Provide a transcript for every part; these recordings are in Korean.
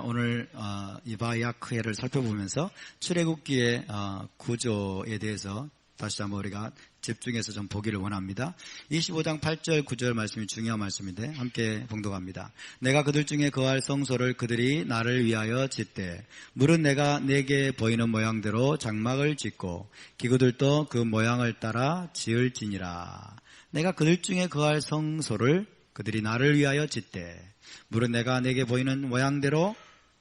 오늘 이바야크해를 살펴보면서 출애굽기의 구조에 대해서 다시 한번 우리가 집중해서 좀 보기를 원합니다. 25장 8절 9절 말씀이 중요한 말씀인데 함께 봉독합니다. 내가 그들 중에 거할 성소를 그들이 나를 위하여 짓되 물은 내가 내게 보이는 모양대로 장막을 짓고 기구들도 그 모양을 따라 지을지니라. 내가 그들 중에 거할 성소를 그들이 나를 위하여 짓되 물은 내가 내게 보이는 모양대로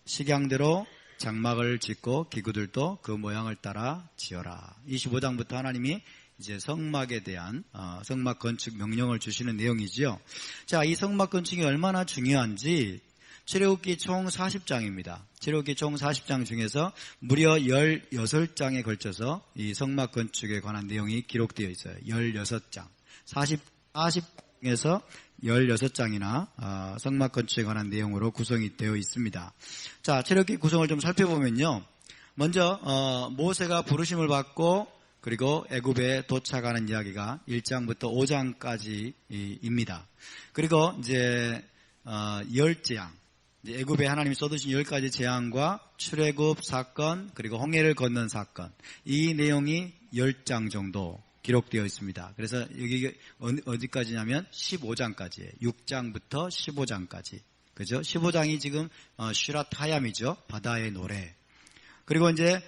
식양대로 장막을 짓고 기구들도 그 모양을 따라 지어라. 25장부터 하나님이 이제 성막에 대한 성막 건축 명령을 주시는 내용이지요. 자, 이 성막 건축이 얼마나 중요한지 출애굽기 총 40장입니다. 출애굽기 총 40장 중에서 무려 16장에 걸쳐서 이 성막 건축에 관한 내용이 기록되어 있어요. 16장. 40장에서 16장이나 성막 건축에 관한 내용으로 구성이 되어 있습니다. 자, 출애굽기 구성을 좀 살펴보면요. 먼저 모세가 부르심을 받고 그리고 애굽에 도착하는 이야기가 1장부터 5장까지입니다. 그리고 이제 10재앙, 애굽에 하나님이 쏟으신 10가지 재앙과 출애굽 사건 그리고 홍해를 건넌 사건, 이 내용이 10장 정도 기록되어 있습니다. 그래서 여기 어디까지냐면 15장까지예요. 6장부터 15장까지. 그죠? 15장이 지금 슈랏 하얌이죠. 바다의 노래. 그리고 이제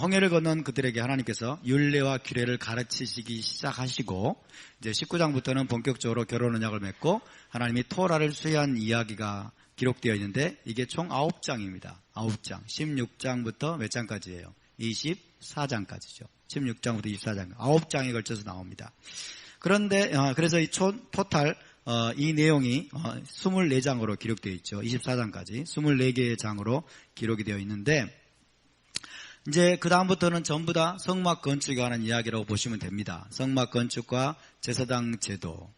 홍해를 건넌 그들에게 하나님께서 율례와 규례를 가르치시기 시작하시고 이제 19장부터는 본격적으로 결혼 언약을 맺고 하나님이 토라를 수여한 이야기가 기록되어 있는데 이게 총 9장입니다. 9장. 16장부터 몇 장까지예요? 24장까지죠. 16장부터 24장. 9장에 걸쳐서 나옵니다. 그런데 그래서 이 토탈 이 내용이 24장으로 기록되어 있죠. 24장까지 24개의 장으로 기록이 되어 있는데 이제 그 다음부터는 전부 다 성막 건축에 관한 이야기라고 보시면 됩니다. 성막 건축과 제사장 제도,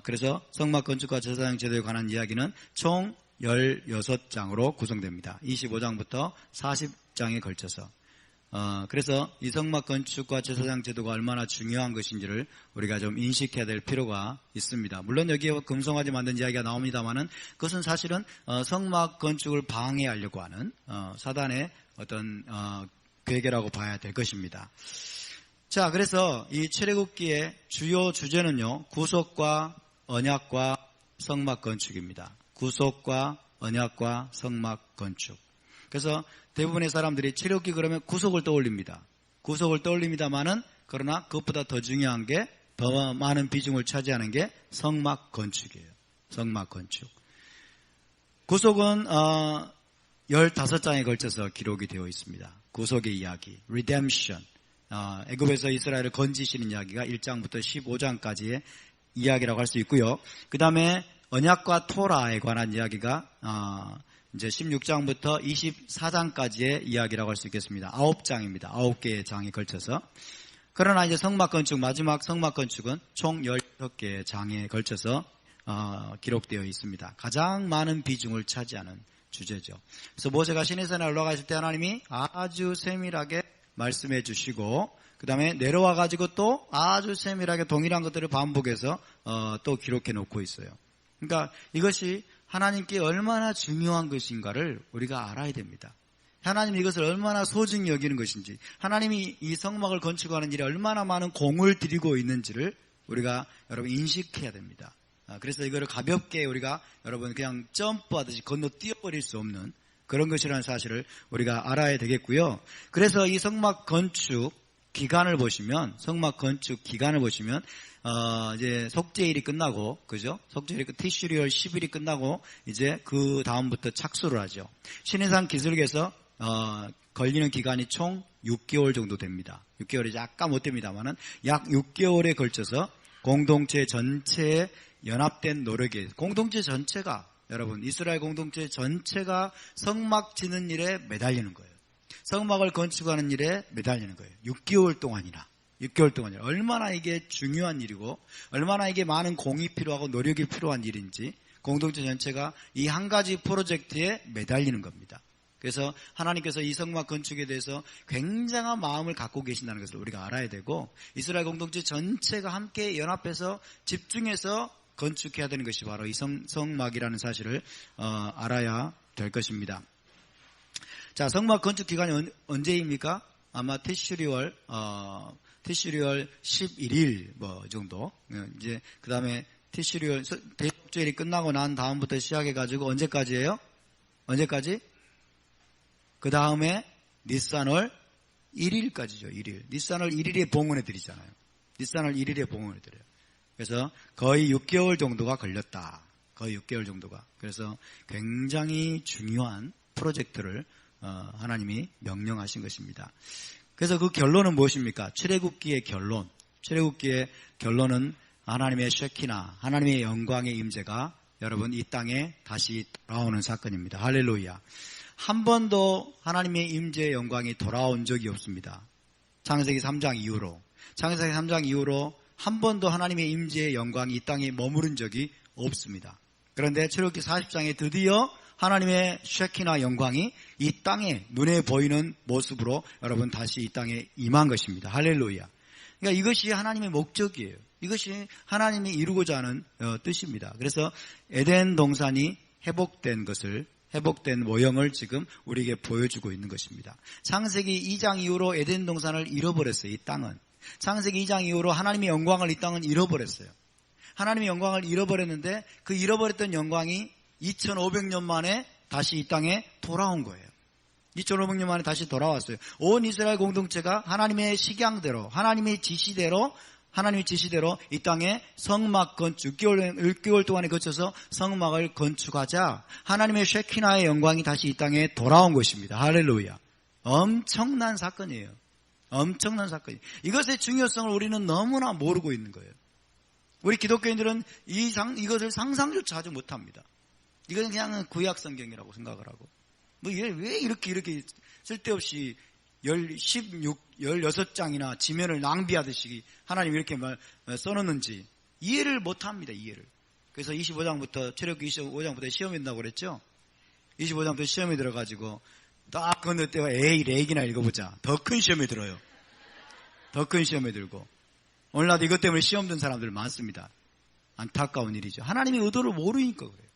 그래서 성막 건축과 제사장 제도에 관한 이야기는 총 16장으로 구성됩니다. 25장부터 40장에 걸쳐서. 그래서 이 성막 건축과 제사장 제도가 얼마나 중요한 것인지를 우리가 좀 인식해야 될 필요가 있습니다. 물론 여기에 금송아지 만든 이야기가 나옵니다만은 그것은 사실은 성막 건축을 방해하려고 하는 사단의 어떤 괴계라고 봐야 될 것입니다. 자, 그래서 이 출애굽기의 주요 주제는요, 구속과 언약과 성막 건축입니다. 구속과 언약과 성막 건축. 그래서 대부분의 사람들이 출애굽기 그러면 구속을 떠올립니다. 구속을 떠올립니다만은 그러나 그것보다 더 중요한 게 더 많은 비중을 차지하는 게 성막 건축이에요. 성막 건축. 구속은 15장에 걸쳐서 기록이 되어 있습니다. 구속의 이야기, redemption. 애굽에서 이스라엘을 건지시는 이야기가 1장부터 15장까지의 이야기라고 할 수 있고요. 그 다음에 언약과 토라에 관한 이야기가 이제 16장부터 24장까지의 이야기라고 할 수 있겠습니다. 9장입니다. 9개의 장에 걸쳐서. 그러나 이제 성막 건축, 마지막 성막 건축은 총 16개의 장에 걸쳐서 기록되어 있습니다. 가장 많은 비중을 차지하는 주제죠. 그래서 모세가 시내산에 올라가실 때 하나님이 아주 세밀하게 말씀해 주시고 그 다음에 내려와 가지고 또 아주 세밀하게 동일한 것들을 반복해서 또 기록해 놓고 있어요. 그러니까 이것이 하나님께 얼마나 중요한 것인가를 우리가 알아야 됩니다. 하나님이 이것을 얼마나 소중히 여기는 것인지, 하나님이 이 성막을 건축하는 일에 얼마나 많은 공을 들이고 있는지를 우리가 여러분 인식해야 됩니다. 그래서 이거를 가볍게 우리가 여러분 그냥 점프하듯이 건너 뛰어버릴 수 없는 그런 것이라는 사실을 우리가 알아야 되겠고요. 그래서 이 성막 건축 기간을 보시면, 성막 건축 기간을 보시면 이제 속죄일이 끝나고, 그죠? 속죄일이 티슈리얼 10일이 끝나고 이제 그 다음부터 착수를 하죠. 시내산 기술에서 걸리는 기간이 총 6개월 정도 됩니다. 6개월이 약간 못 됩니다만은 약 6개월에 걸쳐서 공동체 전체에 연합된 노력이, 공동체 전체가, 여러분 이스라엘 공동체 전체가 성막 짓는 일에 매달리는 거예요. 성막을 건축하는 일에 매달리는 거예요. 6개월 동안이나 얼마나 이게 중요한 일이고 얼마나 이게 많은 공이 필요하고 노력이 필요한 일인지 공동체 전체가 이 한 가지 프로젝트에 매달리는 겁니다. 그래서 하나님께서 이 성막 건축에 대해서 굉장한 마음을 갖고 계신다는 것을 우리가 알아야 되고 이스라엘 공동체 전체가 함께 연합해서 집중해서 건축해야 되는 것이 바로 이 성막이라는 사실을 알아야 될 것입니다. 자, 성막 건축 기간이 언제입니까? 아마 티슈리월 11일 정도. 이제 그다음에 티슈리월 대축절이 끝나고 난 다음부터 시작해 가지고 언제까지예요? 언제까지? 그다음에 니산월 1일까지죠. 1일. 니산월 1일에 봉헌해 드리잖아요. 니산월 1일에 봉헌해 드려요. 그래서 거의 6개월 정도가 걸렸다. 거의 6개월 정도가. 그래서 굉장히 중요한 프로젝트를 하나님이 명령하신 것입니다. 그래서 그 결론은 무엇입니까? 출애굽기의 결론. 출애굽기의 결론은 하나님의 쉐키나, 하나님의 영광의 임재가 여러분 이 땅에 다시 돌아오는 사건입니다. 할렐루야. 한 번도 하나님의 임재의 영광이 돌아온 적이 없습니다. 창세기 3장 이후로. 창세기 3장 이후로 한 번도 하나님의 임재의 영광이 이 땅에 머무른 적이 없습니다. 그런데 출애굽기 40장에 드디어 하나님의 쉐키나 영광이 이 땅에 눈에 보이는 모습으로 여러분 다시 이 땅에 임한 것입니다. 할렐루야. 그러니까 이것이 하나님의 목적이에요. 이것이 하나님이 이루고자 하는 뜻입니다. 그래서 에덴 동산이 회복된 모형을 지금 우리에게 보여주고 있는 것입니다. 창세기 2장 이후로 에덴 동산을 잃어버렸어요. 이 땅은. 창세기 2장 이후로 하나님의 영광을 이 땅은 잃어버렸어요. 하나님의 영광을 잃어버렸는데 그 잃어버렸던 영광이 2500년 만에 다시 이 땅에 돌아온 거예요. 2500년 만에 다시 돌아왔어요. 온 이스라엘 공동체가 하나님의 식양대로, 하나님의 지시대로 이 땅에 성막 건축 6개월 동안에 거쳐서 성막을 건축하자 하나님의 쉐키나의 영광이 다시 이 땅에 돌아온 것입니다. 할렐루야. 엄청난 사건이에요. 엄청난 사건이에요. 이것의 중요성을 우리는 너무나 모르고 있는 거예요. 우리 기독교인들은 이것을 상상조차 하지 못합니다. 이것은 그냥 구약 성경이라고 생각을 하고 왜 이렇게 쓸데없이 16장이나 지면을 낭비하듯이 하나님 이렇게 써놓는지 이해를 못합니다. 이해를. 그래서 25장부터 출애굽기 25장부터 시험이 된다고 그랬죠. 25장부터 시험이 들어가지고 딱 건너뛰어 레이기나 읽어보자. 더 큰 시험이 들어요. 더 큰 시험이 들고 오늘날도 이것 때문에 시험 든 사람들 많습니다. 안타까운 일이죠. 하나님의 의도를 모르니까 그래요.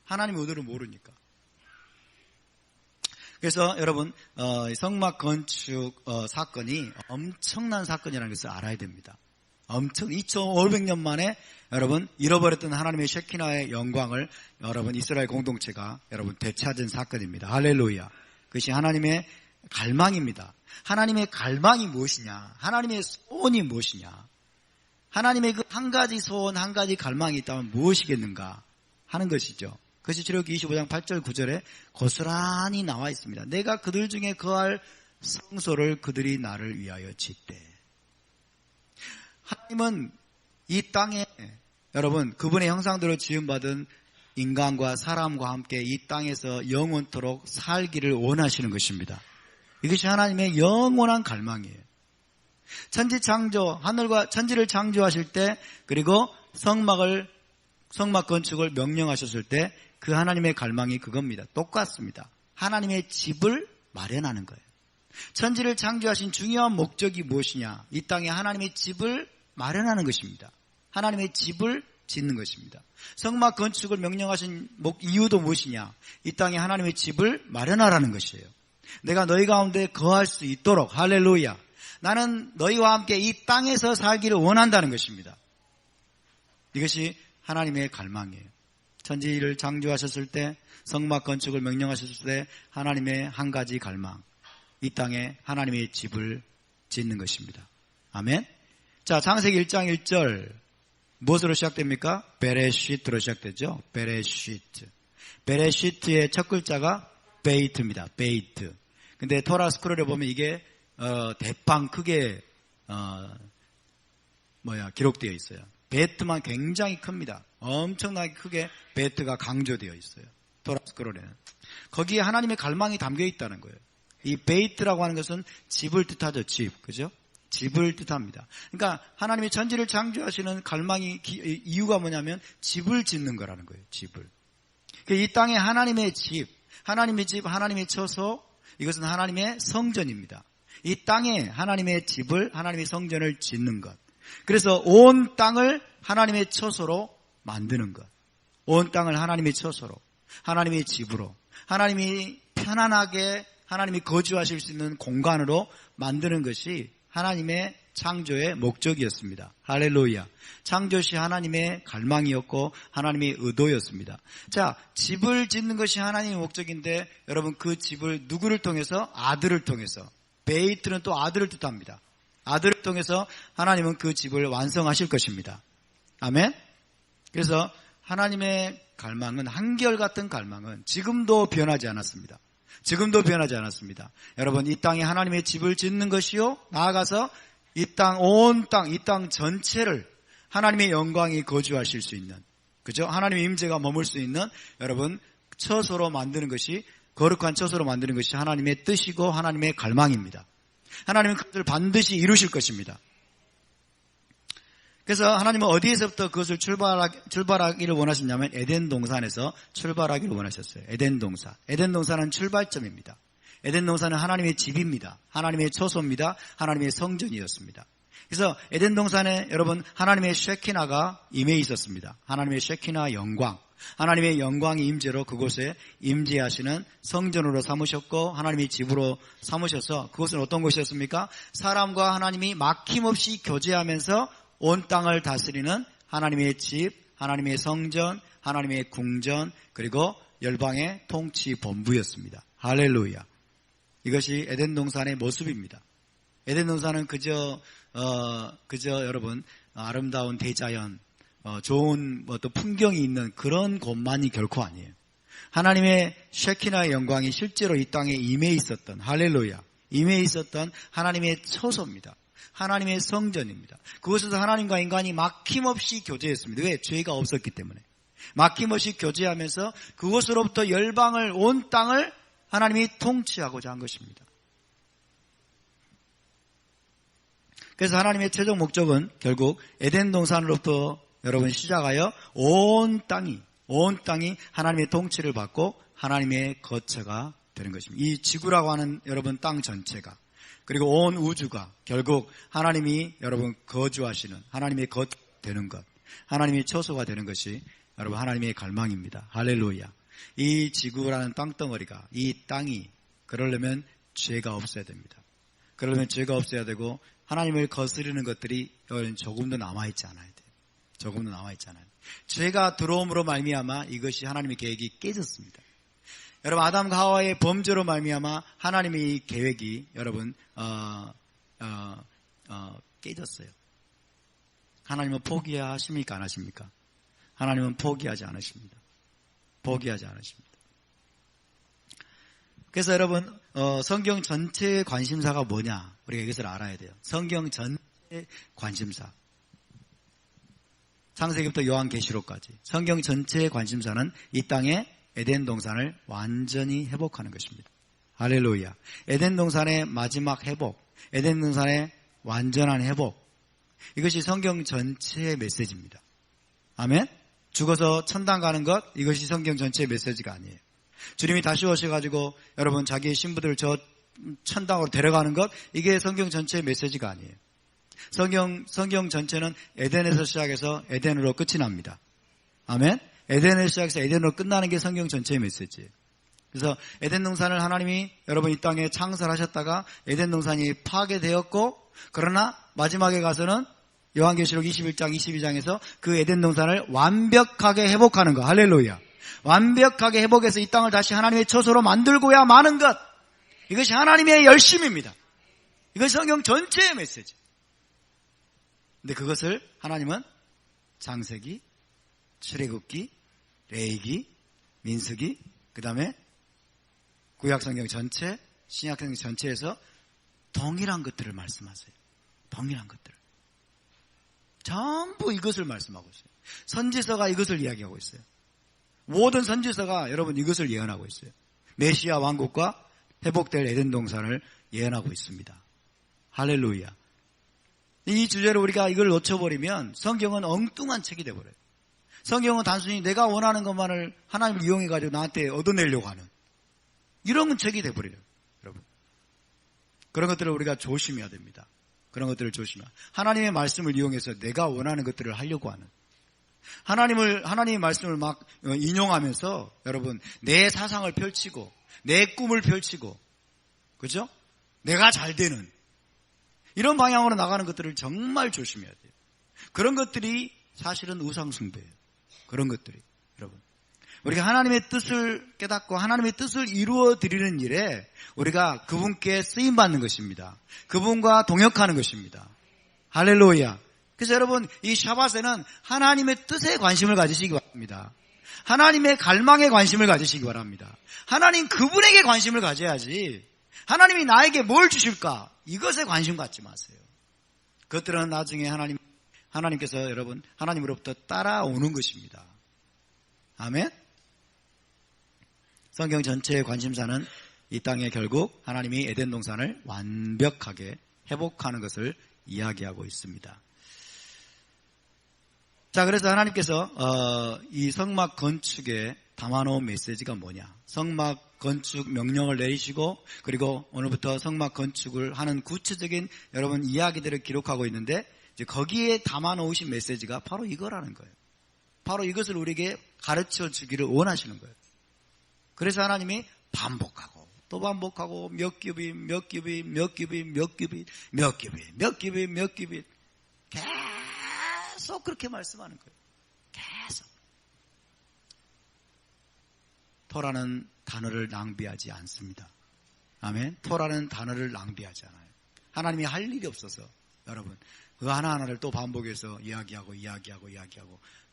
하나님의 의도를 모르니까. 그래서 여러분 성막 건축 사건이 엄청난 사건이라는 것을 알아야 됩니다. 2500년 만에 여러분 잃어버렸던 하나님의 쉐키나의 영광을 여러분 이스라엘 공동체가 여러분 되찾은 사건입니다. 할렐루야. 그것이 하나님의 갈망입니다. 하나님의 갈망이 무엇이냐? 하나님의 소원이 무엇이냐? 하나님의 그 한 가지 소원, 한 가지 갈망이 있다면 무엇이겠는가 하는 것이죠. 그것이 출애굽기 25장 8절 9절에 고스란히 나와 있습니다. 내가 그들 중에 거할 성소를 그들이 나를 위하여 짓되. 하나님은 이 땅에 여러분 그분의 형상대로 지음받은 인간과 사람과 함께 이 땅에서 영원토록 살기를 원하시는 것입니다. 이것이 하나님의 영원한 갈망이에요. 천지 창조, 하늘과 천지를 창조하실 때 그리고 성막 건축을 명령하셨을 때 그 하나님의 갈망이 그겁니다. 똑같습니다. 하나님의 집을 마련하는 거예요. 천지를 창조하신 중요한 목적이 무엇이냐? 이 땅에 하나님의 집을 마련하는 것입니다. 하나님의 집을 짓는 것입니다. 성막 건축을 명령하신 이유도 무엇이냐? 이 땅에 하나님의 집을 마련하라는 것이에요. 내가 너희 가운데 거할 수 있도록 할렐루야. 나는 너희와 함께 이 땅에서 살기를 원한다는 것입니다. 이것이 하나님의 갈망이에요. 천지를 창조하셨을 때 성막 건축을 명령하셨을 때 하나님의 한 가지 갈망, 이 땅에 하나님의 집을 짓는 것입니다. 아멘. 자, 창세기 1장 1절 무엇으로 시작됩니까? 베레시트로 시작되죠. 베레시트의 첫 글자가 베이트입니다. 베이트. 근데 토라 스크롤에 보면 이게 대빵 크게 기록되어 있어요. 베트만 굉장히 큽니다. 엄청나게 크게 베트가 강조되어 있어요. 토라 스크롤에는. 거기에 하나님의 갈망이 담겨 있다는 거예요. 이 베이트라고 하는 것은 집을 뜻하죠. 집. 그죠? 집을 뜻합니다. 그러니까 하나님의 천지를 창조하시는 갈망이 이유가 뭐냐면 집을 짓는 거라는 거예요. 집을. 이 땅에 하나님의 집, 하나님의 처소, 이것은 하나님의 성전입니다. 이 땅에 하나님의 집을, 하나님의 성전을 짓는 것. 그래서 온 땅을 하나님의 처소로 만드는 것. 온 땅을 하나님의 처소로, 하나님의 집으로, 하나님이 편안하게 하나님이 거주하실 수 있는 공간으로 만드는 것이 하나님의 창조의 목적이었습니다. 할렐루야. 창조시 하나님의 갈망이었고 하나님의 의도였습니다. 자, 집을 짓는 것이 하나님의 목적인데 여러분 그 집을 누구를 통해서? 아들을 통해서. 베이트는 또 아들을 뜻합니다. 아들을 통해서 하나님은 그 집을 완성하실 것입니다. 아멘? 그래서 하나님의 갈망은 한결같은 갈망은 지금도 변하지 않았습니다. 지금도 변하지 않았습니다. 여러분 이 땅에 하나님의 집을 짓는 것이요 나아가서 이 땅, 온 땅, 이 땅 전체를 하나님의 영광이 거주하실 수 있는, 그죠? 하나님의 임재가 머물 수 있는 여러분 처소로 만드는 것이, 거룩한 처소로 만드는 것이 하나님의 뜻이고 하나님의 갈망입니다. 하나님은 그것을 반드시 이루실 것입니다. 그래서 하나님은 어디에서부터 그것을 출발하기를 원하셨냐면 에덴 동산에서 출발하기를 원하셨어요. 에덴 동산. 에덴 동산은 출발점입니다. 에덴 동산은 하나님의 집입니다. 하나님의 처소입니다. 하나님의 성전이었습니다. 그래서 에덴 동산에 여러분 하나님의 쉐키나가 임해 있었습니다. 하나님의 쉐키나 영광. 하나님의 영광이 임재로 그곳에 임재하시는 성전으로 삼으셨고 하나님의 집으로 삼으셔서 그곳은 어떤 곳이었습니까? 사람과 하나님이 막힘없이 교제하면서 온 땅을 다스리는 하나님의 집, 하나님의 성전, 하나님의 궁전, 그리고 열방의 통치 본부였습니다. 할렐루야. 이것이 에덴 동산의 모습입니다. 에덴 동산은 그저 여러분 아름다운 대자연, 좋은 또 풍경이 있는 그런 곳만이 결코 아니에요. 하나님의 쉐키나의 영광이 실제로 이 땅에 임해 있었던, 할렐루야, 임해 있었던 하나님의 처소입니다. 하나님의 성전입니다. 그곳에서 하나님과 인간이 막힘없이 교제했습니다. 왜? 죄가 없었기 때문에. 막힘없이 교제하면서 그곳으로부터 열방을, 온 땅을 하나님이 통치하고자 한 것입니다. 그래서 하나님의 최종 목적은 결국 에덴 동산으로부터 여러분 시작하여 온 땅이 하나님의 통치를 받고 하나님의 거처가 되는 것입니다. 이 지구라고 하는 여러분 땅 전체가, 그리고 온 우주가 결국 하나님이 여러분 거주하시는 하나님의 것 되는 것, 하나님의 처소가 되는 것이 여러분 하나님의 갈망입니다. 할렐루야. 이 지구라는 땅덩어리가, 이 땅이 그러려면 죄가 없어야 됩니다. 그러려면 죄가 없어야 되고 하나님을 거스르는 것들이 조금도 남아있지 않아야 돼요. 조금도 남아있지 않아요. 죄가 들어옴으로 말미암아 이것이 하나님의 계획이 깨졌습니다. 여러분 아담과 하와의 범죄로 말미암아 하나님의 이 계획이 여러분 깨졌어요. 하나님은 포기하십니까? 안 하십니까? 하나님은 포기하지 않으십니다. 포기하지 않으십니다. 그래서 여러분 성경 전체의 관심사가 뭐냐? 우리가 이것을 알아야 돼요. 성경 전체의 관심사. 창세기부터 요한계시록까지 성경 전체의 관심사는 이 땅의 에덴 동산을 완전히 회복하는 것입니다. 할렐루야. 에덴 동산의 마지막 회복, 에덴 동산의 완전한 회복, 이것이 성경 전체의 메시지입니다. 아멘? 죽어서 천당 가는 것, 이것이 성경 전체의 메시지가 아니에요. 주님이 다시 오셔가지고 여러분 자기의 신부들을 저 천당으로 데려가는 것, 이게 성경 전체의 메시지가 아니에요. 성경 전체는 에덴에서 시작해서 에덴으로 끝이 납니다. 아멘? 에덴에서 시작해서 에덴으로 끝나는 게 성경 전체의 메시지예요. 그래서 에덴 동산을 하나님이 여러분 이 땅에 창설하셨다가 에덴 동산이 파괴되었고, 그러나 마지막에 가서는 요한계시록 21장 22장에서 그 에덴 동산을 완벽하게 회복하는 것. 할렐루야. 완벽하게 회복해서 이 땅을 다시 하나님의 처소로 만들고야 마는 것. 이것이 하나님의 열심입니다. 이것이 성경 전체의 메시지. 근데 그것을 하나님은 창세기, 출애굽기, 레위기, 민수기, 그 다음에 구약성경 전체, 신약성경 전체에서 동일한 것들을 말씀하세요. 동일한 것들을. 전부 이것을 말씀하고 있어요. 선지서가 이것을 이야기하고 있어요. 모든 선지서가 여러분 이것을 예언하고 있어요. 메시아 왕국과 회복될 에덴 동산을 예언하고 있습니다. 할렐루야. 이 주제로 우리가 이걸 놓쳐버리면 성경은 엉뚱한 책이 되어버려요. 성경은 단순히 내가 원하는 것만을 하나님을 이용해가지고 나한테 얻어내려고 하는 이런 책이 되어버려요. 여러분, 그런 것들을 우리가 조심해야 됩니다. 그런 것들을 조심해야. 하나님의 말씀을 이용해서 내가 원하는 것들을 하려고 하는, 하나님의 말씀을 막 인용하면서 여러분, 내 사상을 펼치고, 내 꿈을 펼치고, 그죠? 내가 잘 되는, 이런 방향으로 나가는 것들을 정말 조심해야 돼요. 그런 것들이 사실은 우상숭배예요. 그런 것들이. 여러분, 우리가 하나님의 뜻을 깨닫고 하나님의 뜻을 이루어 드리는 일에 우리가 그분께 쓰임받는 것입니다. 그분과 동역하는 것입니다. 할렐루야. 그래서 여러분, 이 샤밧에는 하나님의 뜻에 관심을 가지시기 바랍니다. 하나님의 갈망에 관심을 가지시기 바랍니다. 하나님 그분에게 관심을 가져야지, 하나님이 나에게 뭘 주실까, 이것에 관심 갖지 마세요. 그것들은 나중에 하나님께서 여러분, 하나님으로부터 따라오는 것입니다. 아멘? 성경 전체의 관심사는 이 땅에 결국 하나님이 에덴 동산을 완벽하게 회복하는 것을 이야기하고 있습니다. 자, 그래서 하나님께서 이 성막 건축에 담아놓은 메시지가 뭐냐? 성막 건축 명령을 내리시고, 그리고 오늘부터 성막 건축을 하는 구체적인 여러분 이야기들을 기록하고 있는데, 이제 거기에 담아놓으신 메시지가 바로 이거라는 거예요. 바로 이것을 우리에게 가르쳐 주기를 원하시는 거예요. 그래서 하나님이 반복하고 또 반복하고 몇 큐빗, 몇 큐빗, 몇 큐빗, 몇 큐빗, 몇 큐빗, 몇 큐빗, 몇 큐빗, 계속 그렇게 말씀하는 거예요. 계속. 토라는 단어를 낭비하지 않습니다. 아멘. 토라는 단어를 낭비하지 않아요. 하나님이 할 일이 없어서 여러분 그 하나하나를 또 반복해서 이야기하고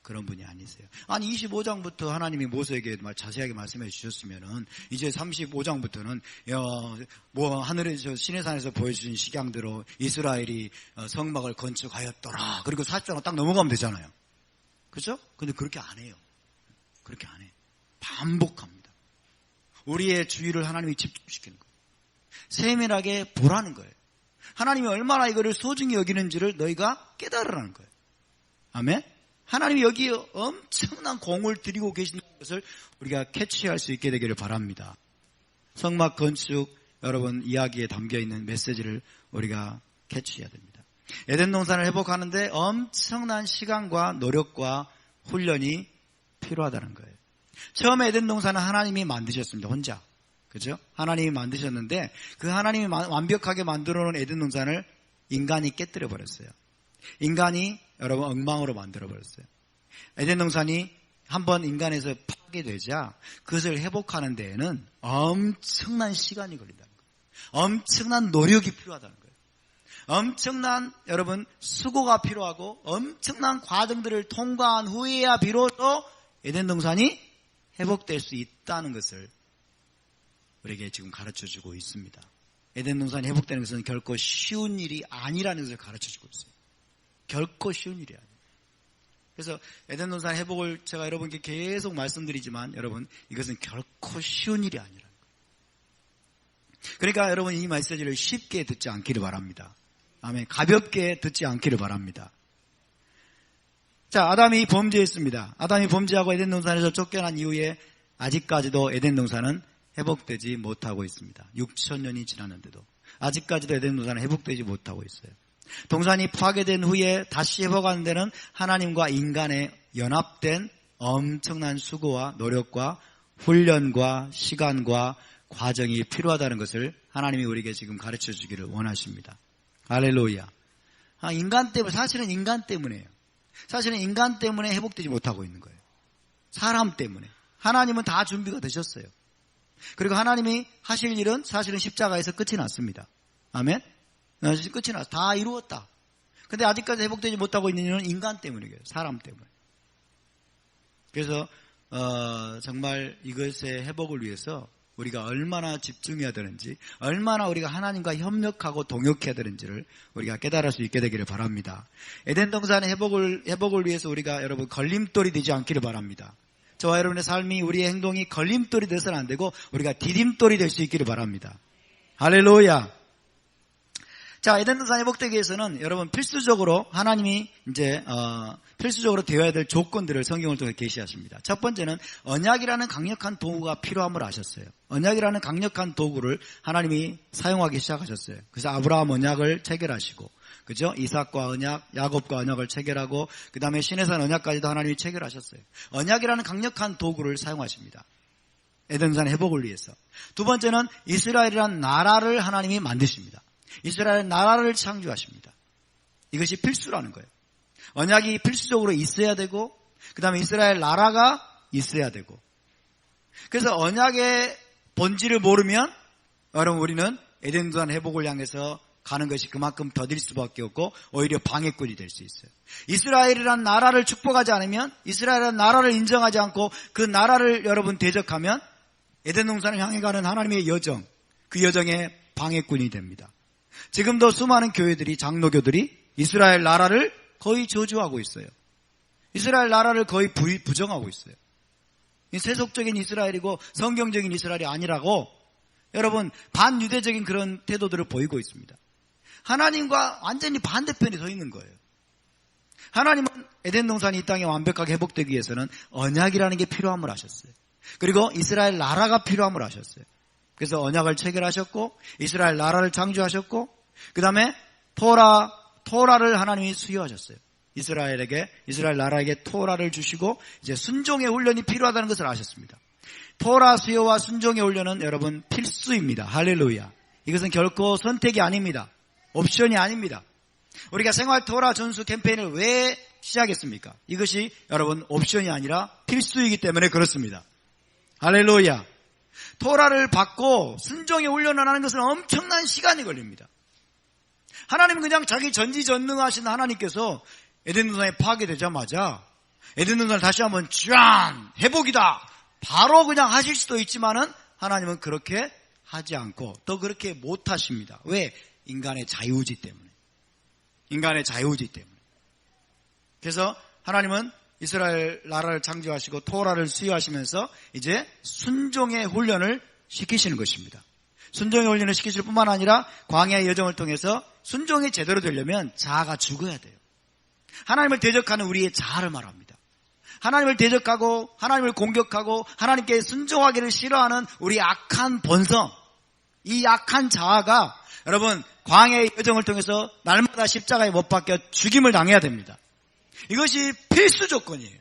그런 분이 아니세요. 아니 25장부터 하나님이 모세에게 자세하게 말씀해 주셨으면은 이제 35장부터는 뭐 하늘에서 시내산에서 보여주신 식양대로 이스라엘이 성막을 건축하였더라. 그리고 40장으로 딱 넘어가면 되잖아요. 그렇죠? 근데 그렇게 안 해요. 그렇게 안 해. 반복합니다. 우리의 주의를 하나님이 집중시키는 거예요. 세밀하게 보라는 거예요. 하나님이 얼마나 이거를 소중히 여기는지를 너희가 깨달으라는 거예요. 아멘? 하나님이 여기에 엄청난 공을 들이고 계시는 것을 우리가 캐치할 수 있게 되기를 바랍니다. 성막 건축 여러분 이야기에 담겨있는 메시지를 우리가 캐치해야 됩니다. 에덴 동산을 회복하는데 엄청난 시간과 노력과 훈련이 필요하다는 거예요. 처음에 에덴 동산은 하나님이 만드셨습니다. 혼자. 그죠? 하나님이 만드셨는데 그 하나님이 완벽하게 만들어 놓은 에덴 동산을 인간이 깨뜨려 버렸어요. 인간이 여러분 엉망으로 만들어 버렸어요. 에덴 동산이 한번 인간에서 파괴되자 그것을 회복하는 데에는 엄청난 시간이 걸린다는 거예요. 엄청난 노력이 필요하다는 거예요. 엄청난 여러분 수고가 필요하고 엄청난 과정들을 통과한 후에야 비로소 에덴 동산이 회복될 수 있다는 것을 우리에게 지금 가르쳐주고 있습니다. 에덴 동산이 회복되는 것은 결코 쉬운 일이 아니라는 것을 가르쳐주고 있어요. 결코 쉬운 일이 아니에요. 그래서 에덴 동산 회복을 제가 여러분께 계속 말씀드리지만 여러분 이것은 결코 쉬운 일이 아니라는 거예요. 그러니까 여러분 이 메시지를 쉽게 듣지 않기를 바랍니다. 아멘. 가볍게 듣지 않기를 바랍니다. 자, 아담이 범죄했습니다. 아담이 범죄하고 에덴 동산에서 쫓겨난 이후에 아직까지도 에덴 동산은 회복되지 못하고 있습니다. 6,000년이 지났는데도 아직까지도 에덴 동산은 회복되지 못하고 있어요. 동산이 파괴된 후에 다시 회복하는 데는 하나님과 인간의 연합된 엄청난 수고와 노력과 훈련과 시간과 과정이 필요하다는 것을 하나님이 우리에게 지금 가르쳐 주기를 원하십니다. 할렐루야. 인간 때문에, 사실은 인간 때문에요. 사실은 인간 때문에 회복되지 못하고 있는 거예요. 사람 때문에. 하나님은 다 준비가 되셨어요. 그리고 하나님이 하실 일은 사실은 십자가에서 끝이 났습니다. 아멘? 끝이 났어. 다 이루었다. 근데 아직까지 회복되지 못하고 있는 이유는 인간 때문이에요. 사람 때문에. 그래서 정말 이것의 회복을 위해서 우리가 얼마나 집중해야 되는지, 얼마나 우리가 하나님과 협력하고 동역해야 되는지를 우리가 깨달을 수 있게 되기를 바랍니다. 에덴 동산의 회복을 위해서 우리가 여러분 걸림돌이 되지 않기를 바랍니다. 저와 여러분의 삶이, 우리의 행동이 걸림돌이 돼서는 안 되고 우리가 디딤돌이 될 수 있기를 바랍니다. 할렐루야. 자, 에덴 동산 회복되기 위해서는 여러분 필수적으로 하나님이 이제 필수적으로 되어야 될 조건들을 성경을 통해 계시하십니다. 첫 번째는 언약이라는 강력한 도구가 필요함을 아셨어요. 언약이라는 강력한 도구를 하나님이 사용하기 시작하셨어요. 그래서 아브라함 언약을 체결하시고, 그죠? 이삭과 언약, 야곱과 언약을 체결하고, 그 다음에 시내산 언약까지도 하나님이 체결하셨어요. 언약이라는 강력한 도구를 사용하십니다. 에덴 동산 회복을 위해서. 두 번째는 이스라엘이라는 나라를 하나님이 만드십니다. 이스라엘 나라를 창조하십니다. 이것이 필수라는 거예요. 언약이 필수적으로 있어야 되고, 그 다음에 이스라엘 나라가 있어야 되고. 그래서 언약의 본질을 모르면 여러분 우리는 에덴 동산 회복을 향해서 가는 것이 그만큼 더딜 수밖에 없고 오히려 방해꾼이 될 수 있어요. 이스라엘이라는 나라를 축복하지 않으면, 이스라엘이라는 나라를 인정하지 않고 그 나라를 여러분 대적하면 에덴 동산을 향해 가는 하나님의 여정, 그 여정에 방해꾼이 됩니다. 지금도 수많은 교회들이, 장로교들이 이스라엘 나라를 거의 저주하고 있어요. 이스라엘 나라를 거의 부정하고 있어요. 세속적인 이스라엘이고 성경적인 이스라엘이 아니라고 여러분 반유대적인 그런 태도들을 보이고 있습니다. 하나님과 완전히 반대편에 서 있는 거예요. 하나님은 에덴 동산이 이 땅에 완벽하게 회복되기 위해서는 언약이라는 게 필요함을 아셨어요. 그리고 이스라엘 나라가 필요함을 아셨어요. 그래서 언약을 체결하셨고 이스라엘 나라를 창조하셨고 그 다음에 토라를 하나님이 수여하셨어요. 이스라엘 나라에게 토라를 주시고 이제 순종의 훈련이 필요하다는 것을 아셨습니다. 토라 수여와 순종의 훈련은 여러분 필수입니다. 할렐루야. 이것은 결코 선택이 아닙니다. 옵션이 아닙니다. 우리가 생활 토라 전수 캠페인을 왜 시작했습니까? 이것이 여러분 옵션이 아니라 필수이기 때문에 그렇습니다. 할렐루야. 토라를 받고 순종의 훈련을 하는 것은 엄청난 시간이 걸립니다. 하나님은 그냥 자기 전지전능하신 하나님께서 에덴 동산에 파괴되자마자 에덴 동산을 다시 한번 쫙 회복이다 바로 그냥 하실 수도 있지만은 하나님은 그렇게 하지 않고 또 그렇게 못하십니다. 왜? 인간의 자유의지 때문에. 인간의 자유의지 때문에. 그래서 하나님은 이스라엘 나라를 창조하시고 토라를 수여하시면서 이제 순종의 훈련을 시키시는 것입니다. 순종의 훈련을 시키실 뿐만 아니라 광야의 여정을 통해서 순종이 제대로 되려면 자아가 죽어야 돼요. 하나님을 대적하는 우리의 자아를 말합니다. 하나님을 대적하고 하나님을 공격하고 하나님께 순종하기를 싫어하는 우리의 악한 본성, 이 악한 자아가 여러분 광야의 여정을 통해서 날마다 십자가에 못 박혀 죽임을 당해야 됩니다. 이것이 필수 조건이에요.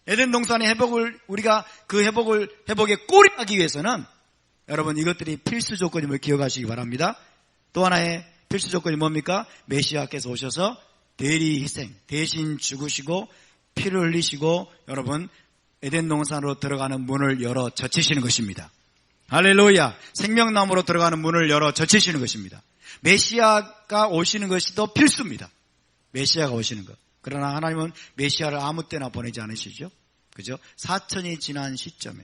에덴 동산의 회복을 우리가 그 회복에 꼴이 나기 위해서는 여러분 이것들이 필수 조건임을 기억하시기 바랍니다. 또 하나의 필수 조건이 뭡니까? 메시아께서 오셔서 대리 희생, 대신 죽으시고 피를 흘리시고 여러분 에덴 동산으로 들어가는 문을 열어 젖히시는 것입니다. 할렐루야. 생명나무로 들어가는 문을 열어 젖히시는 것입니다. 메시아가 오시는 것이 더 필수입니다. 메시아가 오시는 것. 그러나 하나님은 메시아를 아무 때나 보내지 않으시죠. 그죠? 4천이 지난 시점에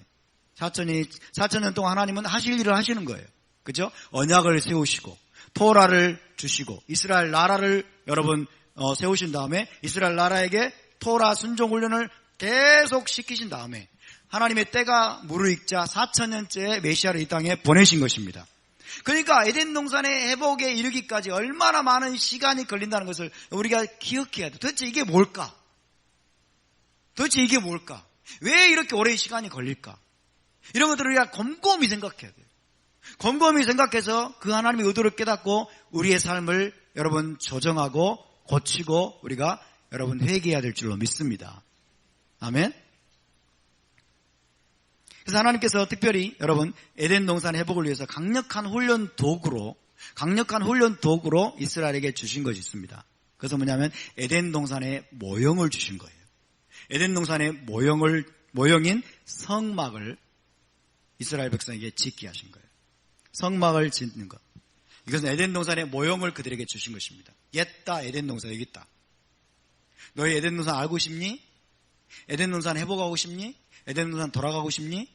4천 동안 하나님은 하실 일을 하시는 거예요. 그죠? 언약을 세우시고 토라를 주시고 이스라엘 나라를 여러분 세우신 다음에 이스라엘 나라에게 토라 순종 훈련을 계속 시키신 다음에 하나님의 때가 무르익자 4천년째 메시아를 이 땅에 보내신 것입니다. 그러니까 에덴 동산의 회복에 이르기까지 얼마나 많은 시간이 걸린다는 것을 우리가 기억해야 돼요. 도대체 이게 뭘까? 왜 이렇게 오랜 시간이 걸릴까? 이런 것들을 우리가 곰곰이 생각해야 돼요. 곰곰이 생각해서 그 하나님의 의도를 깨닫고 우리의 삶을 여러분 조정하고 고치고 우리가 여러분 회개해야 될 줄로 믿습니다. 아멘. 그래서 하나님께서 특별히 여러분 에덴 동산 회복을 위해서 강력한 훈련 도구로 이스라엘에게 주신 것이 있습니다. 그래서 뭐냐면 에덴 동산의 모형을 주신 거예요. 에덴 동산의 모형인 성막을 이스라엘 백성에게 짓게 하신 거예요. 성막을 짓는 것. 이것은 에덴 동산의 모형을 그들에게 주신 것입니다. 옛다 에덴 동산 여기 있다. 너희 에덴 동산 알고 싶니? 에덴 동산 회복하고 싶니? 에덴 동산 돌아가고 싶니?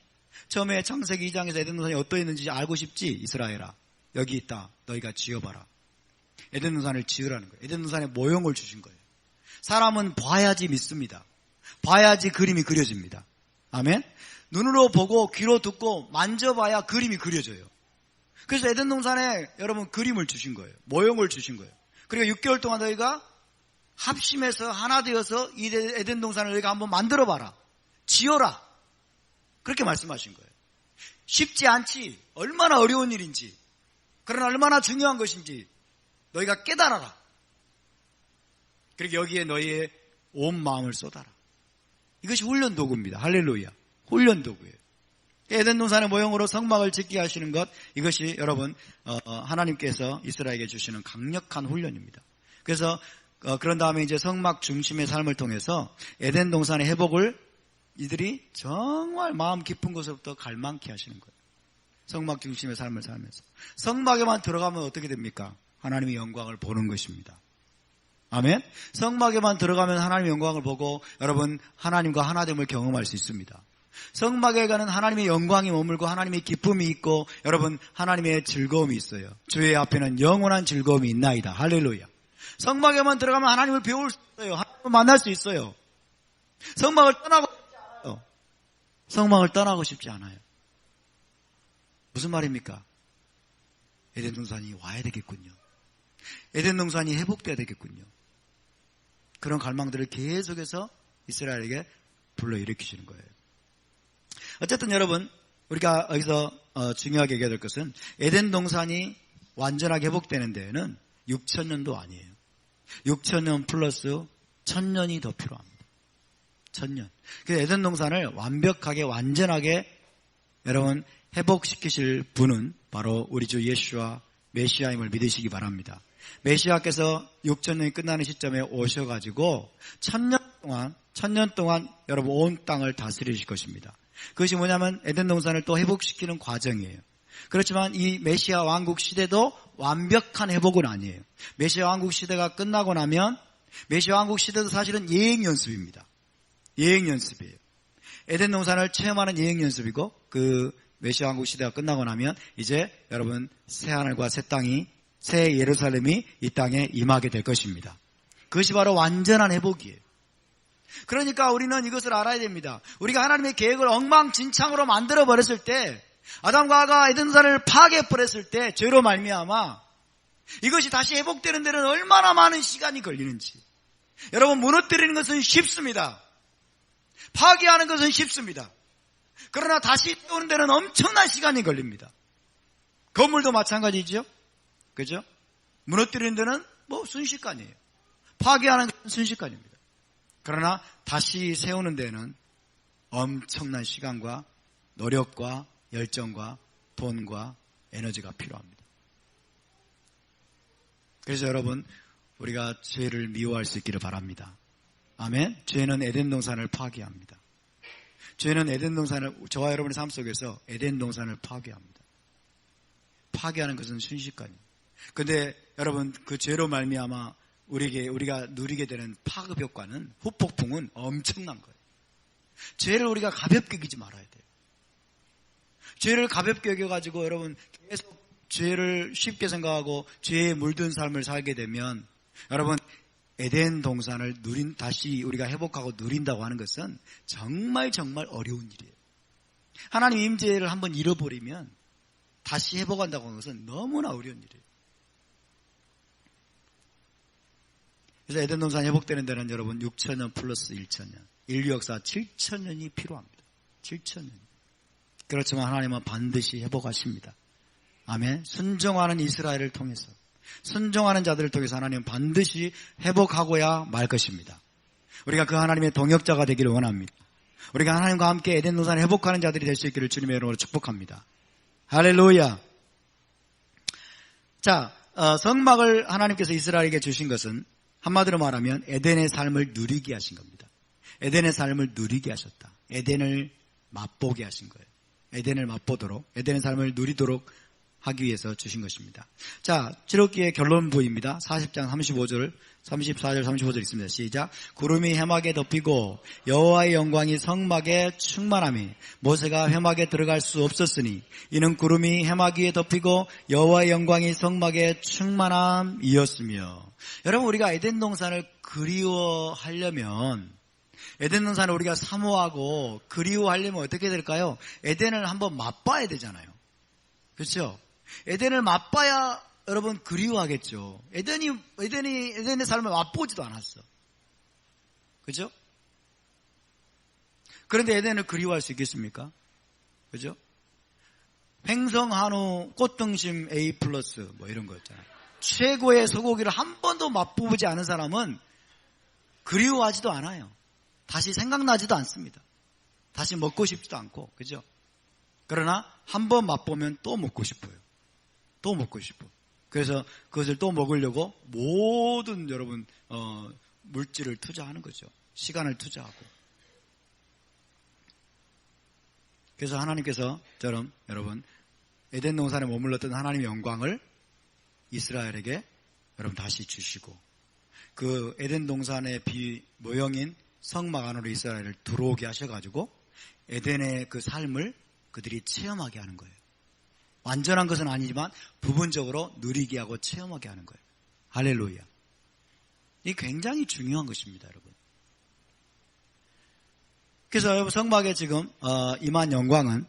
처음에 창세기 2장에서 에덴 동산이 어떠했는지 알고 싶지? 이스라엘아. 여기 있다. 너희가 지어봐라. 에덴 동산을 지으라는 거예요. 에덴 동산의 모형을 주신 거예요. 사람은 봐야지 믿습니다. 봐야지 그림이 그려집니다. 아멘? 눈으로 보고 귀로 듣고 만져봐야 그림이 그려져요. 그래서 에덴 동산에 여러분 그림을 주신 거예요. 모형을 주신 거예요. 그리고 6개월 동안 너희가 합심해서 하나 되어서 이 에덴 동산을 너희가 한번 만들어봐라. 지어라. 그렇게 말씀하신 거예요. 쉽지 않지. 얼마나 어려운 일인지. 그러나 얼마나 중요한 것인지 너희가 깨달아라. 그리고 여기에 너희의 온 마음을 쏟아라. 이것이 훈련 도구입니다. 할렐루야. 훈련 도구예요. 에덴 동산의 모형으로 성막을 짓게 하시는 것, 이것이 여러분 하나님께서 이스라엘에게 주시는 강력한 훈련입니다. 그래서 그런 다음에 이제 성막 중심의 삶을 통해서 에덴 동산의 회복을 이들이 정말 마음 깊은 곳으로부터 갈망케 하시는 거예요. 성막 중심의 삶을 살면서 성막에만 들어가면 어떻게 됩니까? 하나님의 영광을 보는 것입니다. 아멘. 성막에만 들어가면 하나님의 영광을 보고 여러분 하나님과 하나됨을 경험할 수 있습니다. 성막에 가는 하나님의 영광이 머물고 하나님의 기쁨이 있고 여러분 하나님의 즐거움이 있어요. 주의 앞에는 영원한 즐거움이 있나이다. 할렐루야. 성막에만 들어가면 하나님을 배울 수 있어요. 하나님을 만날 수 있어요. 성막을 떠나고 싶지 않아요. 성막을 떠나고 싶지 않아요. 무슨 말입니까? 에덴 동산이 와야 되겠군요. 에덴 동산이 회복돼야 되겠군요. 그런 갈망들을 계속해서 이스라엘에게 불러일으키시는 거예요. 어쨌든 여러분 우리가 여기서 중요하게 얘기해야 될 것은 에덴 동산이 완전하게 회복되는 데에는 6,000년도 아니에요. 6,000년 플러스 1,000년이 더 필요합니다. 1,000년. 그래서 에덴 동산을 완벽하게 완전하게 여러분 회복시키실 분은 바로 우리 주 예수와 메시아임을 믿으시기 바랍니다. 메시아께서 6,000년이 끝나는 시점에 오셔가지고 1,000년 동안 여러분 온 땅을 다스리실 것입니다. 그것이 뭐냐면 에덴 동산을 또 회복시키는 과정이에요. 그렇지만 이 메시아 왕국 시대도 완벽한 회복은 아니에요. 메시아 왕국 시대가 끝나고 나면 메시아 왕국 시대도 사실은 예행 연습입니다. 예행 연습이에요. 에덴 동산을 체험하는 예행 연습이고 그 메시아 왕국 시대가 끝나고 나면 이제 여러분 새 하늘과 새 땅이 새 예루살렘이 이 땅에 임하게 될 것입니다. 그것이 바로 완전한 회복이에요. 그러니까 우리는 이것을 알아야 됩니다. 우리가 하나님의 계획을 엉망진창으로 만들어버렸을 때 아담과 하와가 에덴 동산을 파괴해버렸을 때 죄로 말미암아 이것이 다시 회복되는 데는 얼마나 많은 시간이 걸리는지. 여러분 무너뜨리는 것은 쉽습니다. 파괴하는 것은 쉽습니다. 그러나 다시 세우는 데는 엄청난 시간이 걸립니다. 건물도 마찬가지죠. 그죠? 무너뜨리는 데는 뭐 순식간이에요. 파괴하는 것은 순식간입니다. 그러나 다시 세우는 데는 엄청난 시간과 노력과 열정과 돈과 에너지가 필요합니다. 그래서 여러분 우리가 죄를 미워할 수 있기를 바랍니다. 아멘. 죄는 에덴 동산을 파괴합니다. 죄는 에덴 동산을 저와 여러분의 삶 속에서 에덴 동산을 파괴합니다. 파괴하는 것은 순식간이에요. 그런데 여러분 그 죄로 말미암아 우리가 누리게 되는 파급 효과는 후폭풍은 엄청난 거예요. 죄를 우리가 가볍게 여기지 말아야 돼요. 죄를 가볍게 여겨가지고 여러분 계속 죄를 쉽게 생각하고 죄에 물든 삶을 살게 되면 여러분 에덴 동산을 다시 우리가 회복하고 누린다고 하는 것은 정말 어려운 일이에요. 하나님 임재를 한번 잃어버리면 다시 회복한다고 하는 것은 너무나 어려운 일이에요. 그래서 에덴 동산이 회복되는 데는 여러분 6,000년 플러스 1,000년, 인류 역사 7,000년이 필요합니다. 7,000년. 그렇지만 하나님은 반드시 회복하십니다. 아멘. 순종하는 이스라엘을 통해서, 순종하는 자들을 통해서 하나님은 반드시 회복하고야 말 것입니다. 우리가 그 하나님의 동역자가 되기를 원합니다. 우리가 하나님과 함께 에덴 동산을 회복하는 자들이 될 수 있기를 주님의 이름으로 축복합니다. 할렐루야. 자, 성막을 하나님께서 이스라엘에게 주신 것은 한마디로 말하면 에덴의 삶을 누리게 하신 겁니다. 에덴의 삶을 누리게 하셨다. 에덴을 맛보게 하신 거예요. 에덴을 맛보도록, 에덴의 삶을 누리도록 하기 위해서 주신 것입니다. 자, 지록기의 결론부입니다. 40장 35절, 34절, 35절 있습니다. 시작. 구름이 회막에 덮이고 여호와의 영광이 성막에 충만하며 모세가 회막에 들어갈 수 없었으니 이는 구름이 회막 위에 덮이고 여호와의 영광이 성막에 충만함이었으며. 여러분 우리가 에덴 동산을 그리워하려면 에덴 동산을 우리가 사모하고 그리워하려면 어떻게 될까요? 에덴을 한번 맛봐야 되잖아요. 그렇죠? 에덴을 맛봐야 여러분 그리워하겠죠. 에덴의 삶을 맛보지도 않았어. 그죠? 그런데 에덴을 그리워할 수 있겠습니까? 그죠? 횡성 한우 꽃등심 A 플러스 뭐 이런 거 있잖아요. 최고의 소고기를 한 번도 맛보지 않은 사람은 그리워하지도 않아요. 다시 생각나지도 않습니다. 다시 먹고 싶지도 않고, 그죠? 그러나 한 번 맛보면 또 먹고 싶어요. 또 먹고 싶어. 그래서 그것을 또 먹으려고 모든 여러분 물질을 투자하는 거죠. 시간을 투자하고. 그래서 하나님께서 여러분 에덴 동산에 머물렀던 하나님의 영광을 이스라엘에게 여러분 다시 주시고 그 에덴 동산의 모형인 성막 안으로 이스라엘을 들어오게 하셔가지고 에덴의 그 삶을 그들이 체험하게 하는 거예요. 완전한 것은 아니지만 부분적으로 누리게 하고 체험하게 하는 거예요. 할렐루야. 이게 굉장히 중요한 것입니다, 여러분. 그래서 여러분 성막에 지금 임한 영광은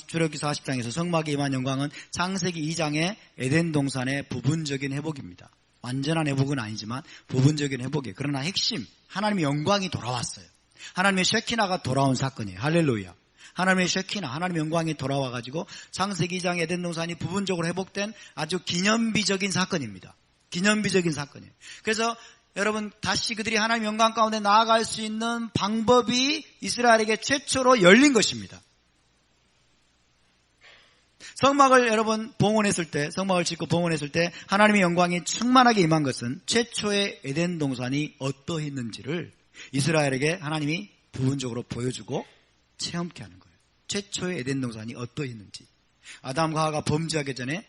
출애굽기 40장에서 성막에 임한 영광은 창세기 2장의 에덴 동산의 부분적인 회복입니다. 완전한 회복은 아니지만 부분적인 회복이에요. 그러나 핵심 하나님의 영광이 돌아왔어요. 하나님의 쉐키나가 돌아온 사건이에요. 할렐루야. 하나님의 쉐키나 하나님의 영광이 돌아와가지고 창세기 2장 에덴 동산이 부분적으로 회복된 아주 기념비적인 사건입니다. 기념비적인 사건이에요. 그래서 여러분 다시 그들이 하나님의 영광 가운데 나아갈 수 있는 방법이 이스라엘에게 최초로 열린 것입니다. 성막을 여러분 봉헌했을 때, 성막을 짓고 봉헌했을 때 하나님의 영광이 충만하게 임한 것은 최초의 에덴 동산이 어떠했는지를 이스라엘에게 하나님이 부분적으로 보여주고 체험케 하는 거예요. 최초의 에덴 동산이 어떠했는지, 아담과 하와가 범죄하기 전에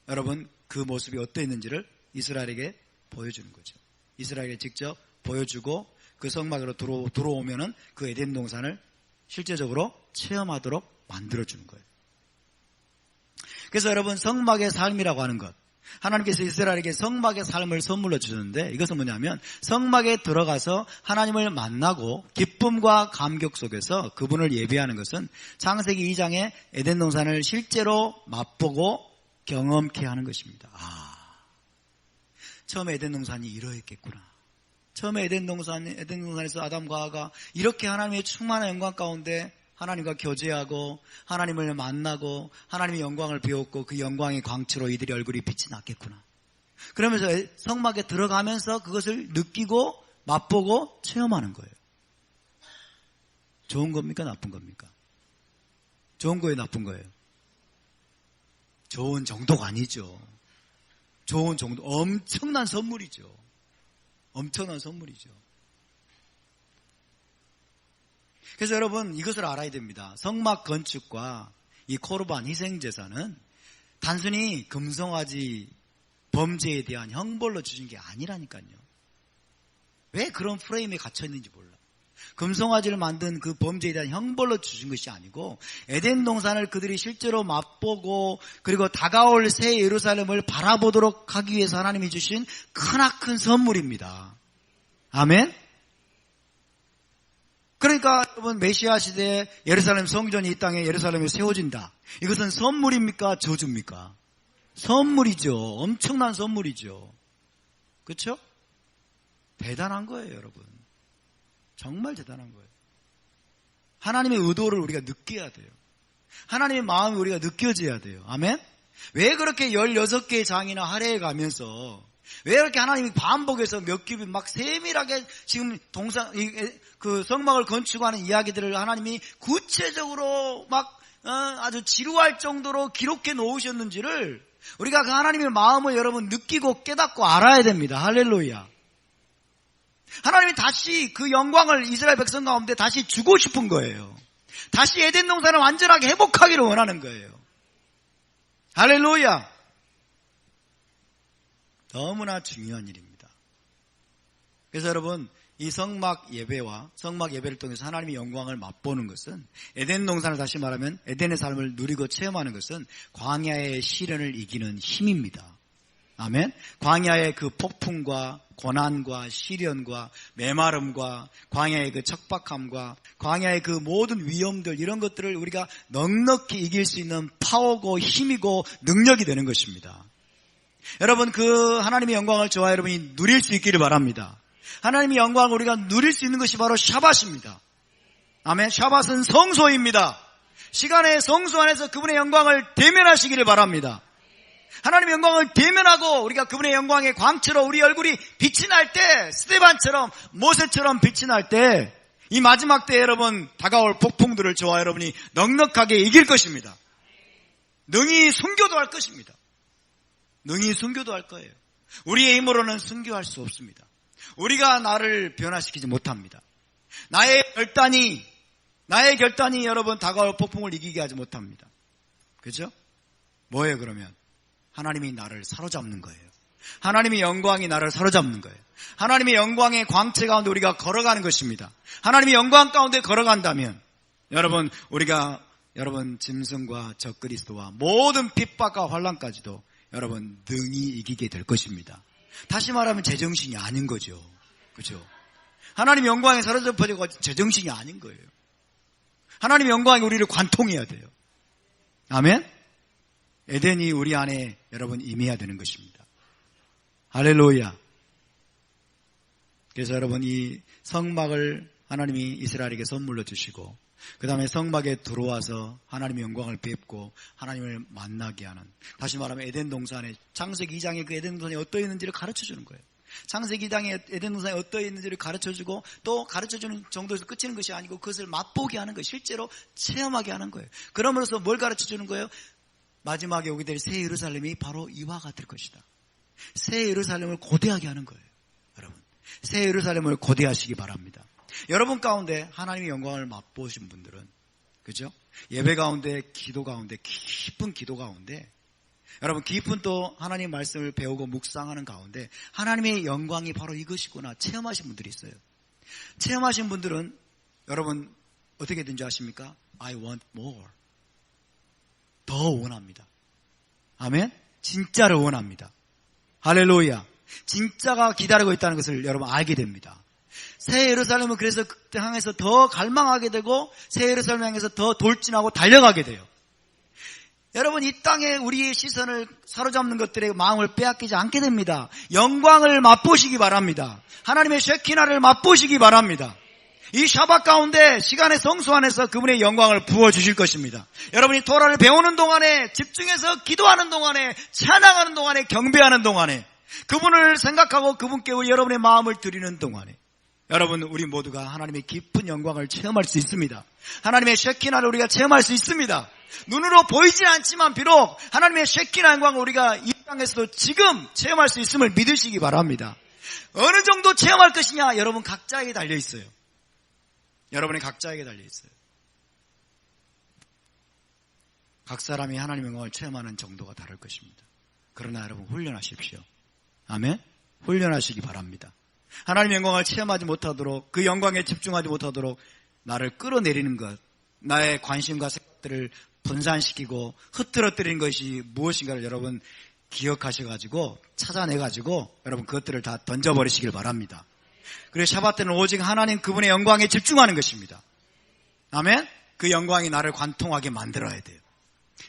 여러분 그 모습이 어떠했는지를 이스라엘에게 보여주는 거죠. 이스라엘에 직접 보여주고 그 성막으로 들어오면은 그 에덴 동산을 실제적으로 체험하도록 만들어주는 거예요. 그래서 여러분 성막의 삶이라고 하는 것, 하나님께서 이스라엘에게 성막의 삶을 선물로 주셨는데 이것은 뭐냐면 성막에 들어가서 하나님을 만나고 기쁨과 감격 속에서 그분을 예배하는 것은 창세기 2장의 에덴 동산을 실제로 맛보고 경험케 하는 것입니다. 처음에 에덴 동산이 이러했겠구나. 처음에 에덴 동산에서 아담과 하와가 이렇게 하나님의 충만한 영광 가운데 하나님과 교제하고 하나님을 만나고 하나님의 영광을 배웠고 그 영광의 광채로 이들의 얼굴이 빛이 났겠구나. 그러면서 성막에 들어가면서 그것을 느끼고 맛보고 체험하는 거예요. 좋은 겁니까? 나쁜 겁니까? 좋은 거예요? 나쁜 거예요? 좋은 정도가 아니죠. 좋은 정도, 엄청난 선물이죠. 엄청난 선물이죠. 그래서 여러분 이것을 알아야 됩니다. 성막 건축과 이 코르반 희생제사는 단순히 금송아지 범죄에 대한 형벌로 주신 게 아니라니까요. 왜 그런 프레임에 갇혀 있는지 몰라. 금송아지를 만든 그 범죄에 대한 형벌로 주신 것이 아니고 에덴 동산을 그들이 실제로 맛보고 그리고 다가올 새 예루살렘을 바라보도록 하기 위해서 하나님이 주신 크나큰 선물입니다. 아멘? 그러니까 여러분 메시아 시대에 예루살렘 성전이 이 땅에 예루살렘에 세워진다. 이것은 선물입니까? 저주입니까? 선물이죠. 엄청난 선물이죠. 그렇죠? 대단한 거예요, 여러분. 정말 대단한 거예요. 하나님의 의도를 우리가 느껴야 돼요. 하나님의 마음이 우리가 느껴져야 돼요. 아멘? 왜 그렇게 16개의 장이나 할애해 가면서 왜 이렇게 하나님이 반복해서 몇 겹이 막 세밀하게 지금 그 성막을 건축하는 이야기들을 하나님이 구체적으로 막 아주 지루할 정도로 기록해 놓으셨는지를 우리가 그 하나님의 마음을 여러분 느끼고 깨닫고 알아야 됩니다. 할렐루야. 하나님이 다시 그 영광을 이스라엘 백성 가운데 다시 주고 싶은 거예요. 다시 에덴 동산을 완전하게 회복하기를 원하는 거예요. 할렐루야. 너무나 중요한 일입니다. 그래서 여러분 이 성막 예배와 성막 예배를 통해서 하나님의 영광을 맛보는 것은 에덴 동산을 다시 말하면 에덴의 삶을 누리고 체험하는 것은 광야의 시련을 이기는 힘입니다. 아멘. 광야의 그 폭풍과 고난과 시련과 메마름과 광야의 그 척박함과 광야의 그 모든 위험들, 이런 것들을 우리가 넉넉히 이길 수 있는 파워고 힘이고 능력이 되는 것입니다. 여러분, 그 하나님의 영광을 저와 여러분이 누릴 수 있기를 바랍니다. 하나님의 영광을 우리가 누릴 수 있는 것이 바로 샤밧입니다. 아멘. 샤밧은 성소입니다. 시간의 성소 안에서 그분의 영광을 대면하시기를 바랍니다. 하나님의 영광을 대면하고 우리가 그분의 영광의 광채로 우리 얼굴이 빛이 날 때, 스데반처럼 모세처럼 빛이 날 때, 이 마지막 때 여러분 다가올 폭풍들을 저와 여러분이 넉넉하게 이길 것입니다. 능히 순교도 할 것입니다. 능히 순교도 할 거예요. 우리의 힘으로는 순교할 수 없습니다. 우리가 나를 변화시키지 못합니다. 나의 결단이 여러분 다가올 폭풍을 이기게 하지 못합니다. 그렇죠? 뭐예요 그러면? 하나님이 나를 사로잡는 거예요. 하나님의 영광이 나를 사로잡는 거예요. 하나님의 영광의 광채 가운데 우리가 걸어가는 것입니다. 하나님의 영광 가운데 걸어간다면 우리가 짐승과 적그리스도와 모든 핍박과 환난까지도 여러분 능히 이기게 될 것입니다. 다시 말하면 제정신이 아닌 거죠. 그렇죠? 하나님의 영광에 사로잡혀지고 제정신이 아닌 거예요. 하나님의 영광이 우리를 관통해야 돼요. 아멘? 에덴이 우리 안에 여러분 임해야 되는 것입니다. 할렐루야. 그래서 여러분 이 성막을 하나님이 이스라엘에게 선물로 주시고 그 다음에 성막에 들어와서 하나님의 영광을 뵙고 하나님을 만나게 하는, 다시 말하면 에덴 동산에 창세기 2장에 그 에덴 동산이 어떠 있는지를 가르쳐주는 거예요. 창세기 2장에 에덴 동산이 어떠 있는지를 가르쳐주고 또 가르쳐주는 정도에서 끝이는 것이 아니고 그것을 맛보게 하는 거예요. 실제로 체험하게 하는 거예요. 그러므로서 뭘 가르쳐주는 거예요? 마지막에 오게 될 새 예루살렘이 바로 이와 같을 것이다. 새 예루살렘을 고대하게 하는 거예요. 여러분, 새 예루살렘을 고대하시기 바랍니다. 여러분 가운데 하나님의 영광을 맛보신 분들은, 그죠? 예배 가운데, 기도 가운데, 깊은 기도 가운데, 여러분 깊은 또 하나님의 말씀을 배우고 묵상하는 가운데 하나님의 영광이 바로 이것이구나 체험하신 분들이 있어요. 체험하신 분들은 여러분 어떻게 된지 아십니까? I want more. 더 원합니다. 아멘? 진짜를 원합니다. 할렐루야. 진짜가 기다리고 있다는 것을 여러분 알게 됩니다. 새 예루살렘은 그래서 그때 향해서 더 갈망하게 되고 새 예루살렘 향해서 더 돌진하고 달려가게 돼요. 여러분 이 땅에 우리의 시선을 사로잡는 것들의 마음을 빼앗기지 않게 됩니다. 영광을 맛보시기 바랍니다. 하나님의 쉐키나를 맛보시기 바랍니다. 이 샤밧 가운데 시간의 성수 안에서 그분의 영광을 부어주실 것입니다. 여러분이 토라를 배우는 동안에, 집중해서 기도하는 동안에, 찬양하는 동안에, 경배하는 동안에, 그분을 생각하고 그분께 여러분의 마음을 드리는 동안에 여러분 우리 모두가 하나님의 깊은 영광을 체험할 수 있습니다. 하나님의 쉐키나를 우리가 체험할 수 있습니다. 눈으로 보이진 않지만 비록 하나님의 쉐키나 영광을 우리가 이 땅에서도 지금 체험할 수 있음을 믿으시기 바랍니다. 어느 정도 체험할 것이냐? 여러분 각자에게 달려있어요. 여러분의 각자에게 달려있어요. 각 사람이 하나님의 영광을 체험하는 정도가 다를 것입니다. 그러나 여러분 훈련하십시오. 아멘? 훈련하시기 바랍니다. 하나님의 영광을 체험하지 못하도록, 그 영광에 집중하지 못하도록 나를 끌어내리는 것, 나의 관심과 생각들을 분산시키고 흐트러뜨리는 것이 무엇인가를 여러분 기억하셔가지고 찾아내가지고 여러분 그것들을 다 던져버리시길 바랍니다. 그리고 샤밧 때는 오직 하나님 그분의 영광에 집중하는 것입니다. 아멘? 그 영광이 나를 관통하게 만들어야 돼요.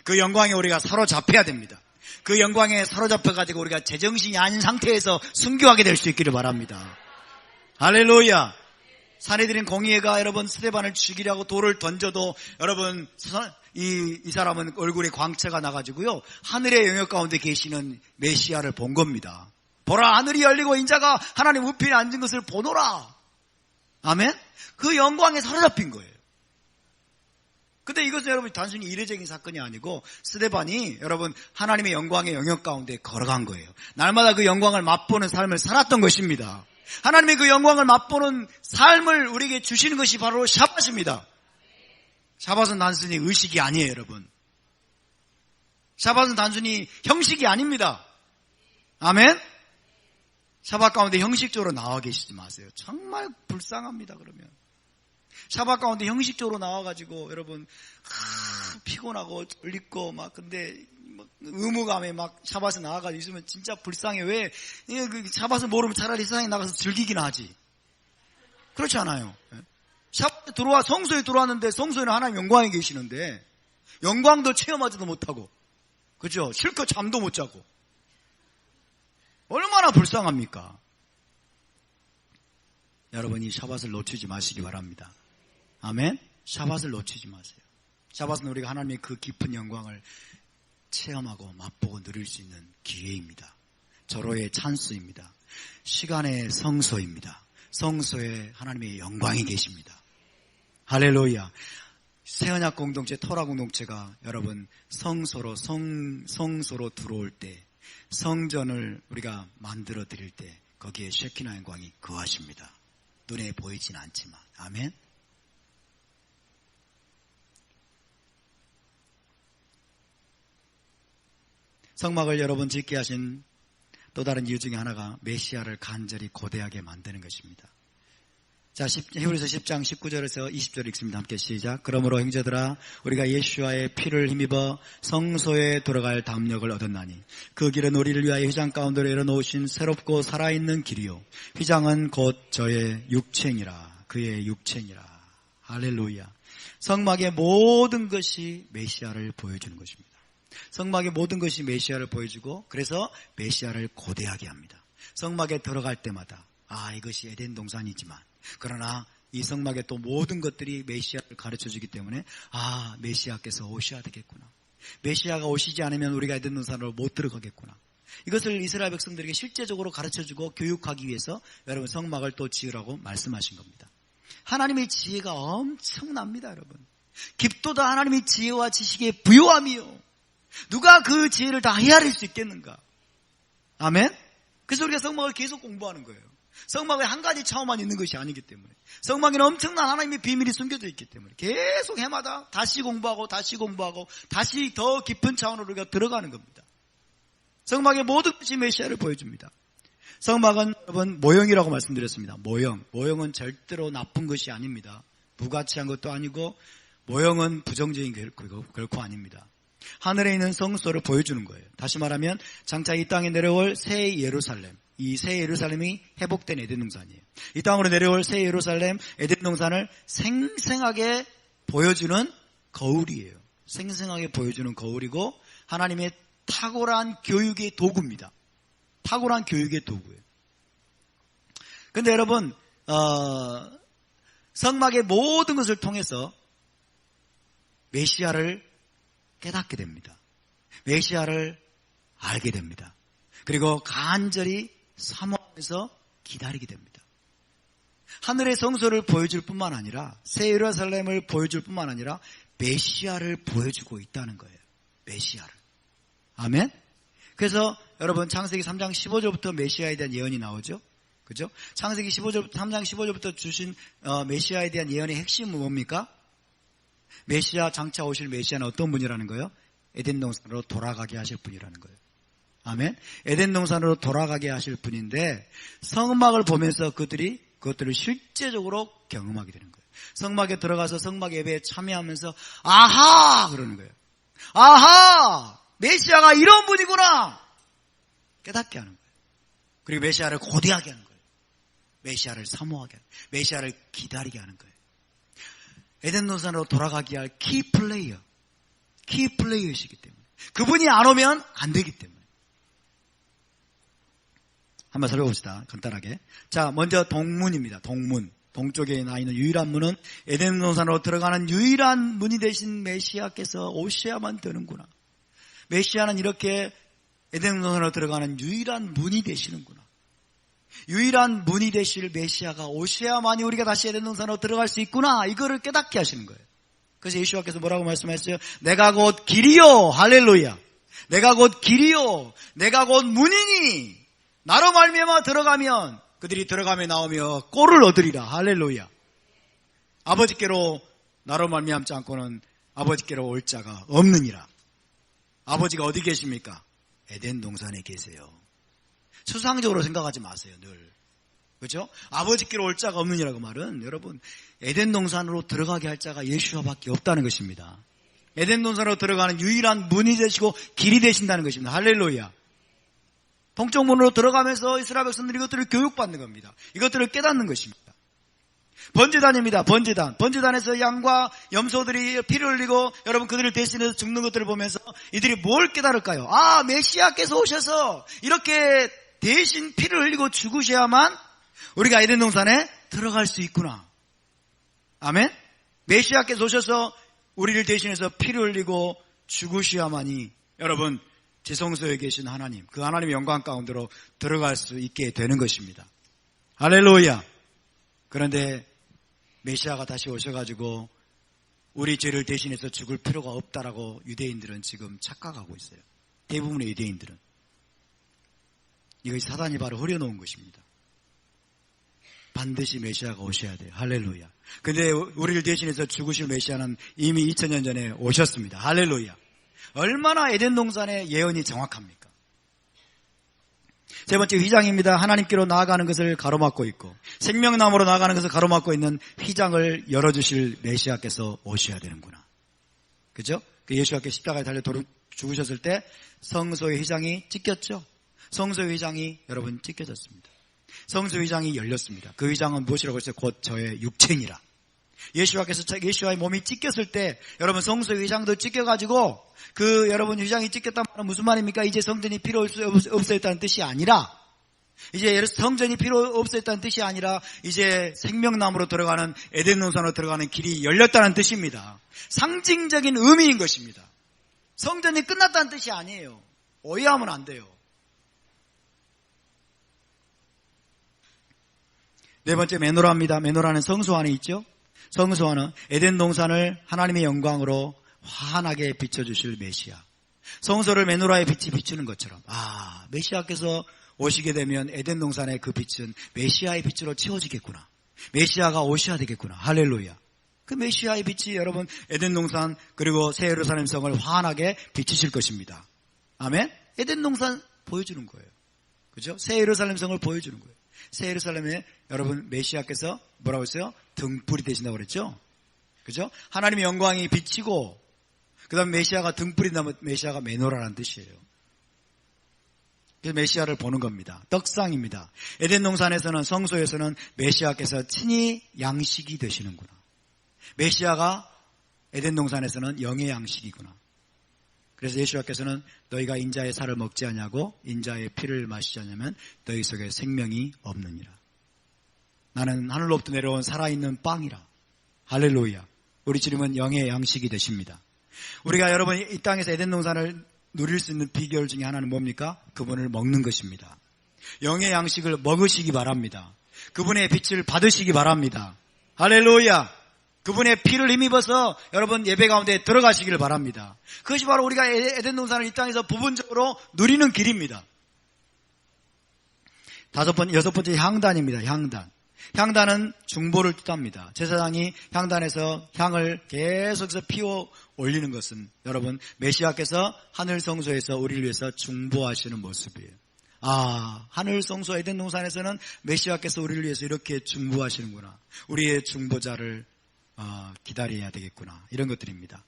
그 영광에 우리가 사로잡혀야 됩니다. 그 영광에 사로잡혀가지고 우리가 제정신이 아닌 상태에서 순교하게 될 수 있기를 바랍니다. 할렐루야. 사내들인 공의회가 여러분 스데반을 죽이려고 돌을 던져도 여러분 이 사람은 얼굴에 광채가 나가지고요 하늘의 영역 가운데 계시는 메시아를 본 겁니다. 보라 하늘이 열리고 인자가 하나님 우편에 앉은 것을 보노라. 아멘? 그 영광에 사로잡힌 거예요. 근데 이것은 여러분 단순히 이례적인 사건이 아니고 스데반이 여러분 하나님의 영광의 영역 가운데 걸어간 거예요. 날마다 그 영광을 맛보는 삶을 살았던 것입니다. 하나님의 그 영광을 맛보는 삶을 우리에게 주시는 것이 바로 샤밧입니다. 샤밧은 단순히 의식이 아니에요, 여러분. 샤밧은 단순히 형식이 아닙니다. 아멘? 샤밧 가운데 형식적으로 나와 계시지 마세요. 정말 불쌍합니다, 그러면. 샤밧 가운데 형식적으로 나와가지고 여러분 피곤하고 졸리고 막 근데 의무감에 막 샤밧에 나가가지고 있으면 진짜 불쌍해. 왜? 그 샤밧을 모르면 차라리 세상에 나가서 즐기기나 하지. 그렇지 않아요. 샤밧에 들어와, 성소에 들어왔는데 성소에는 하나님 영광이 계시는데 영광도 체험하지도 못하고, 그죠? 실컷 잠도 못 자고. 얼마나 불쌍합니까? 여러분, 이 샤밧을 놓치지 마시기 바랍니다. 아멘? 샤밧을 놓치지 마세요. 샤밧은 우리가 하나님의 그 깊은 영광을 체험하고 맛보고 누릴 수 있는 기회입니다. 절호의 찬스입니다. 시간의 성소입니다. 성소에 하나님의 영광이 계십니다. 할렐루야. 새언약 공동체, 토라 공동체가 여러분 성소로 들어올 때, 성전을 우리가 만들어 드릴 때 거기에 쉐키나 영광이 거하십니다. 눈에 보이진 않지만. 아멘. 성막을 여러분 짓게 하신 또 다른 이유 중에 하나가 메시아를 간절히 고대하게 만드는 것입니다. 자, 히브리서 10장 19절에서 20절 읽습니다. 함께 시작. 그러므로 형제들아, 우리가 예수와의 피를 힘입어 성소에 들어갈 담력을 얻었나니 그 길은 우리를 위하여 휘장 가운데로 열어놓으신 새롭고 살아있는 길이요, 휘장은 곧 저의 육체니라. 그의 육체니라. 할렐루야. 성막의 모든 것이 메시아를 보여주는 것입니다. 성막의 모든 것이 메시아를 보여주고, 그래서 메시아를 고대하게 합니다. 성막에 들어갈 때마다 이것이 에덴 동산이지만, 그러나 이 성막의 또 모든 것들이 메시아를 가르쳐주기 때문에 메시아께서 오셔야 되겠구나. 메시아가 오시지 않으면 우리가 에덴 동산으로 못 들어가겠구나. 이것을 이스라엘 백성들에게 실제적으로 가르쳐주고 교육하기 위해서 여러분 성막을 또 지으라고 말씀하신 겁니다. 하나님의 지혜가 엄청납니다. 여러분, 깊도다 하나님의 지혜와 지식의 부요함이요, 누가 그 지혜를 다 헤아릴 수 있겠는가. 아멘. 그래서 우리가 성막을 계속 공부하는 거예요. 성막에 한 가지 차원만 있는 것이 아니기 때문에, 성막에는 엄청난 하나님의 비밀이 숨겨져 있기 때문에 계속 해마다 다시 공부하고 다시 더 깊은 차원으로 우리가 들어가는 겁니다. 성막의 모든 것이 메시아를 보여줍니다. 성막은 여러분 모형이라고 말씀드렸습니다. 모형은 절대로 나쁜 것이 아닙니다. 무가치한 것도 아니고, 모형은 부정적인 결코 아닙니다. 하늘에 있는 성소를 보여주는 거예요. 다시 말하면 장차 이 땅에 내려올 새 예루살렘, 이 새 예루살렘이 회복된 에덴 동산이에요. 이 땅으로 내려올 새 예루살렘, 에덴 동산을 생생하게 보여주는 거울이에요. 생생하게 보여주는 거울이고, 하나님의 탁월한 교육의 도구입니다. 탁월한 교육의 도구예요. 그런데 여러분, 성막의 모든 것을 통해서 메시아를 깨닫게 됩니다. 메시아를 알게 됩니다. 그리고 간절히 사모하면서 기다리게 됩니다. 하늘의 성소를 보여줄 뿐만 아니라, 새 예루살렘을 보여줄 뿐만 아니라 메시아를 보여주고 있다는 거예요. 메시아를. 아멘. 그래서 여러분 창세기 3장 15절부터 메시아에 대한 예언이 나오죠. 그죠? 창세기 3장 15절부터 주신 메시아에 대한 예언의 핵심은 뭡니까? 장차 오실 메시아는 어떤 분이라는 거예요? 에덴 동산으로 돌아가게 하실 분이라는 거예요. 아멘. 에덴 동산으로 돌아가게 하실 분인데, 성막을 보면서 그것들을 실제적으로 경험하게 되는 거예요. 성막에 들어가서 성막 예배에 참여하면서 아하! 그러는 거예요. 아하! 메시아가 이런 분이구나! 깨닫게 하는 거예요. 그리고 메시아를 고대하게 하는 거예요. 메시아를 사모하게 하는 거예요. 메시아를 기다리게 하는 거예요. 에덴 동산으로 돌아가게 할 키플레이어이시기 때문에, 그분이 안 오면 안 되기 때문에. 한번 살펴봅시다. 간단하게. 자, 먼저 동문입니다. 동쪽에 나 있는 유일한 문은 에덴 동산으로 들어가는 유일한 문이 되신 메시아께서 오셔야만 되는구나. 메시아는 이렇게 에덴 동산으로 들어가는 유일한 문이 되시는구나. 유일한 문이 되실 메시아가 오셔야만이 우리가 다시 에덴 동산으로 들어갈 수 있구나. 이거를 깨닫게 하시는 거예요. 그래서 예수와께서 뭐라고 말씀하셨어요? 내가 곧 길이요. 할렐루야. 내가 곧 길이요. 내가 곧 문이니 나로 말미암아 들어가면 그들이 들어가며 나오며 꼴을 얻으리라. 할렐루야. 아버지께로 나로 말미암지 않고는 아버지께로 올 자가 없느니라. 아버지가 어디 계십니까? 에덴 동산에 계세요. 수상적으로 생각하지 마세요. 늘. 그렇죠? 아버지께로 올 자가 없느니라고 말은 여러분 에덴 동산으로 들어가게 할 자가 예수와밖에 없다는 것입니다. 에덴 동산으로 들어가는 유일한 문이 되시고 길이 되신다는 것입니다. 할렐루야. 동쪽 문으로 들어가면서 이스라엘 백성들이 이것들을 교육받는 겁니다. 이것들을 깨닫는 것입니다. 번제단입니다. 번제단. 번제단에서 양과 염소들이 피를 흘리고 여러분 그들을 대신해서 죽는 것들을 보면서 이들이 뭘 깨달을까요? 아, 메시아께서 오셔서 이렇게 대신 피를 흘리고 죽으셔야만 우리가 에덴 동산에 들어갈 수 있구나. 아멘? 메시아께서 오셔서 우리를 대신해서 피를 흘리고 죽으셔야만이 여러분 지성소에 계신 하나님, 그 하나님의 영광 가운데로 들어갈 수 있게 되는 것입니다. 할렐루야. 그런데 메시아가 다시 오셔가지고 우리 죄를 대신해서 죽을 필요가 없다라고 유대인들은 지금 착각하고 있어요. 대부분의 유대인들은. 이것이 사단이 바로 흐려놓은 것입니다. 반드시 메시아가 오셔야 돼요. 할렐루야. 근데 우리를 대신해서 죽으실 메시아는 이미 2000년 전에 오셨습니다. 할렐루야. 얼마나 에덴 동산의 예언이 정확합니까? 세 번째 휘장입니다. 하나님께로 나아가는 것을 가로막고 있고 생명나무로 나아가는 것을 가로막고 있는 휘장을 열어주실 메시아께서 오셔야 되는구나. 그죠? 그 예수께서 십자가에 달려 죽으셨을 때 성소의 휘장이 찢겼죠. 성소의 휘장이 여러분 찢겨졌습니다. 성소의 휘장이 열렸습니다. 그 휘장은 무엇이라고 했어요? 곧 저의 육체니라. 예수와의 몸이 찢겼을 때 여러분 성소의 휘장도 찢겨가지고 그 여러분 휘장이 찢겼단 말은 무슨 말입니까? 이제 성전이 필요 없어졌다는 뜻이 아니라 이제 성전이 필요 없어졌다는 뜻이 아니라 이제 생명나무로 들어가는 에덴 동산으로 들어가는 길이 열렸다는 뜻입니다. 상징적인 의미인 것입니다. 성전이 끝났다는 뜻이 아니에요. 오해하면 안 돼요. 네 번째 메노라입니다. 메노라는 성소 안에 있죠. 성소와는 에덴 동산을 하나님의 영광으로 환하게 비춰주실 메시아. 성소를 메노라의 빛이 비추는 것처럼 메시아께서 오시게 되면 에덴 동산의 그 빛은 메시아의 빛으로 채워지겠구나. 메시아가 오셔야 되겠구나. 할렐루야. 그 메시아의 빛이 여러분 에덴 동산 그리고 새 예루살렘 성을 환하게 비추실 것입니다. 아멘. 에덴 동산 보여주는 거예요. 그죠? 새 예루살렘 성을 보여주는 거예요. 새 예루살렘에 여러분 메시아께서 뭐라고 했어요? 등불이 되신다고 그랬죠? 그죠? 하나님의 영광이 비치고 그 다음에 메시아가 등불이 나면 메시아가 메노라라는 뜻이에요. 그래서 메시아를 보는 겁니다. 떡상입니다. 에덴 동산에서는 성소에서는 메시아께서 친히 양식이 되시는구나. 메시아가 에덴 동산에서는 영의 양식이구나. 그래서 예수께서는 너희가 인자의 살을 먹지 않냐고 인자의 피를 마시지 않냐면 너희 속에 생명이 없느니라. 나는 하늘로부터 내려온 살아있는 빵이라. 할렐루야. 우리 주님은 영의 양식이 되십니다. 우리가 여러분 이 땅에서 에덴 동산을 누릴 수 있는 비결 중에 하나는 뭡니까? 그분을 먹는 것입니다. 영의 양식을 먹으시기 바랍니다. 그분의 빛을 받으시기 바랍니다. 할렐루야. 그분의 피를 힘입어서 여러분 예배 가운데 들어가시기를 바랍니다. 그것이 바로 우리가 에덴 동산을 이 땅에서 부분적으로 누리는 길입니다. 여섯 번째 향단입니다. 향단은 중보를 뜻합니다. 제사장이 향단에서 향을 계속해서 피워 올리는 것은 여러분 메시아께서 하늘 성소에서 우리를 위해서 중보하시는 모습이에요. 하늘 성소 에덴 동산에서는 메시아께서 우리를 위해서 이렇게 중보하시는구나. 우리의 중보자를 기다려야 되겠구나. 이런 것들입니다.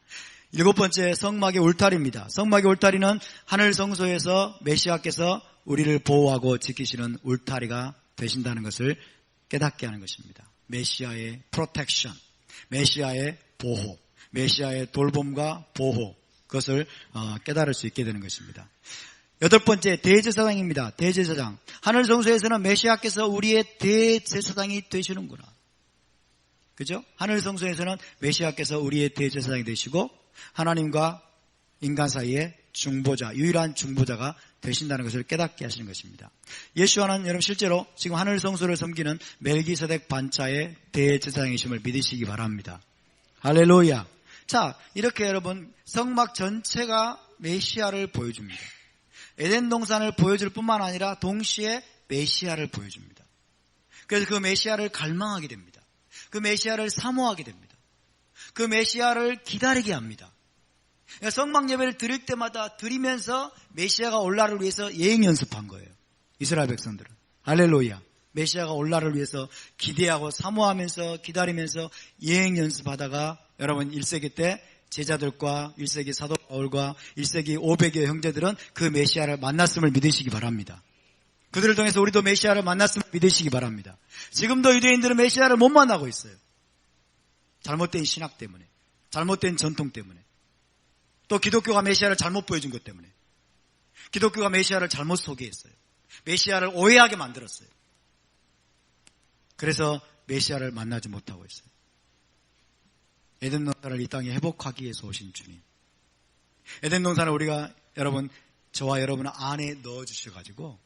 일곱 번째 성막의 울타리입니다. 성막의 울타리는 하늘 성소에서 메시아께서 우리를 보호하고 지키시는 울타리가 되신다는 것을 깨닫게 하는 것입니다. 메시아의 프로텍션, 메시아의 보호, 메시아의 돌봄과 보호, 그것을 깨달을 수 있게 되는 것입니다. 여덟 번째 대제사장입니다. 대제사장. 하늘 성소에서는 메시아께서 우리의 대제사장이 되시는구나. 그죠? 하늘 성소에서는 메시아께서 우리의 대제사장이 되시고 하나님과 인간 사이의 중보자, 유일한 중보자가 되신다는 것을 깨닫게 하시는 것입니다. 예수와는 여러분 실제로 지금 하늘 성소를 섬기는 멜기세덱 반차의 대제사장이심을 믿으시기 바랍니다. 할렐루야. 자, 이렇게 여러분 성막 전체가 메시아를 보여줍니다. 에덴 동산을 보여줄 뿐만 아니라 동시에 메시아를 보여줍니다. 그래서 그 메시아를 갈망하게 됩니다. 그 메시아를 사모하게 됩니다. 그 메시아를 기다리게 합니다. 성막 예배를 드릴 때마다 드리면서 메시아가 올 날을 위해서 예행 연습한 거예요. 이스라엘 백성들은. 할렐루야. 메시아가 올 날을 위해서 기대하고 사모하면서 기다리면서 예행 연습하다가 여러분 1세기 때 제자들과 1세기 사도 바울과 1세기 500여 형제들은 그 메시아를 만났음을 믿으시기 바랍니다. 그들을 통해서 우리도 메시아를 만났음을 믿으시기 바랍니다. 지금도 유대인들은 메시아를 못 만나고 있어요. 잘못된 신학 때문에, 잘못된 전통 때문에, 또 기독교가 메시아를 잘못 보여준 것 때문에, 기독교가 메시아를 잘못 소개했어요. 메시아를 오해하게 만들었어요. 그래서 메시아를 만나지 못하고 있어요. 에덴 동산을 이 땅에 회복하기 위해서 오신 주님. 에덴 동산을 우리가 여러분, 저와 여러분 안에 넣어주셔가지고,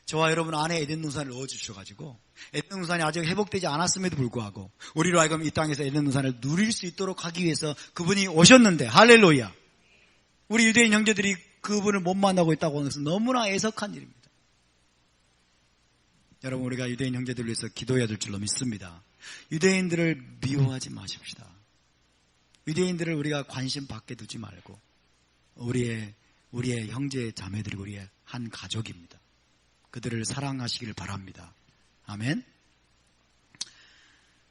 저와 여러분 안에 에덴 동산을 넣어주셔가지고, 에덴 동산이 아직 회복되지 않았음에도 불구하고 우리로 하여금 이 땅에서 에덴 동산을 누릴 수 있도록 하기 위해서 그분이 오셨는데, 할렐루야. 우리 유대인 형제들이 그분을 못 만나고 있다고 하는 것은 너무나 애석한 일입니다. 여러분, 우리가 유대인 형제들을 위해서 기도해야 될 줄로 믿습니다. 유대인들을 미워하지 마십시다. 유대인들을 우리가 관심 밖에 두지 말고 우리의 형제 자매들이 우리의 한 가족입니다. 그들을 사랑하시길 바랍니다. 아멘.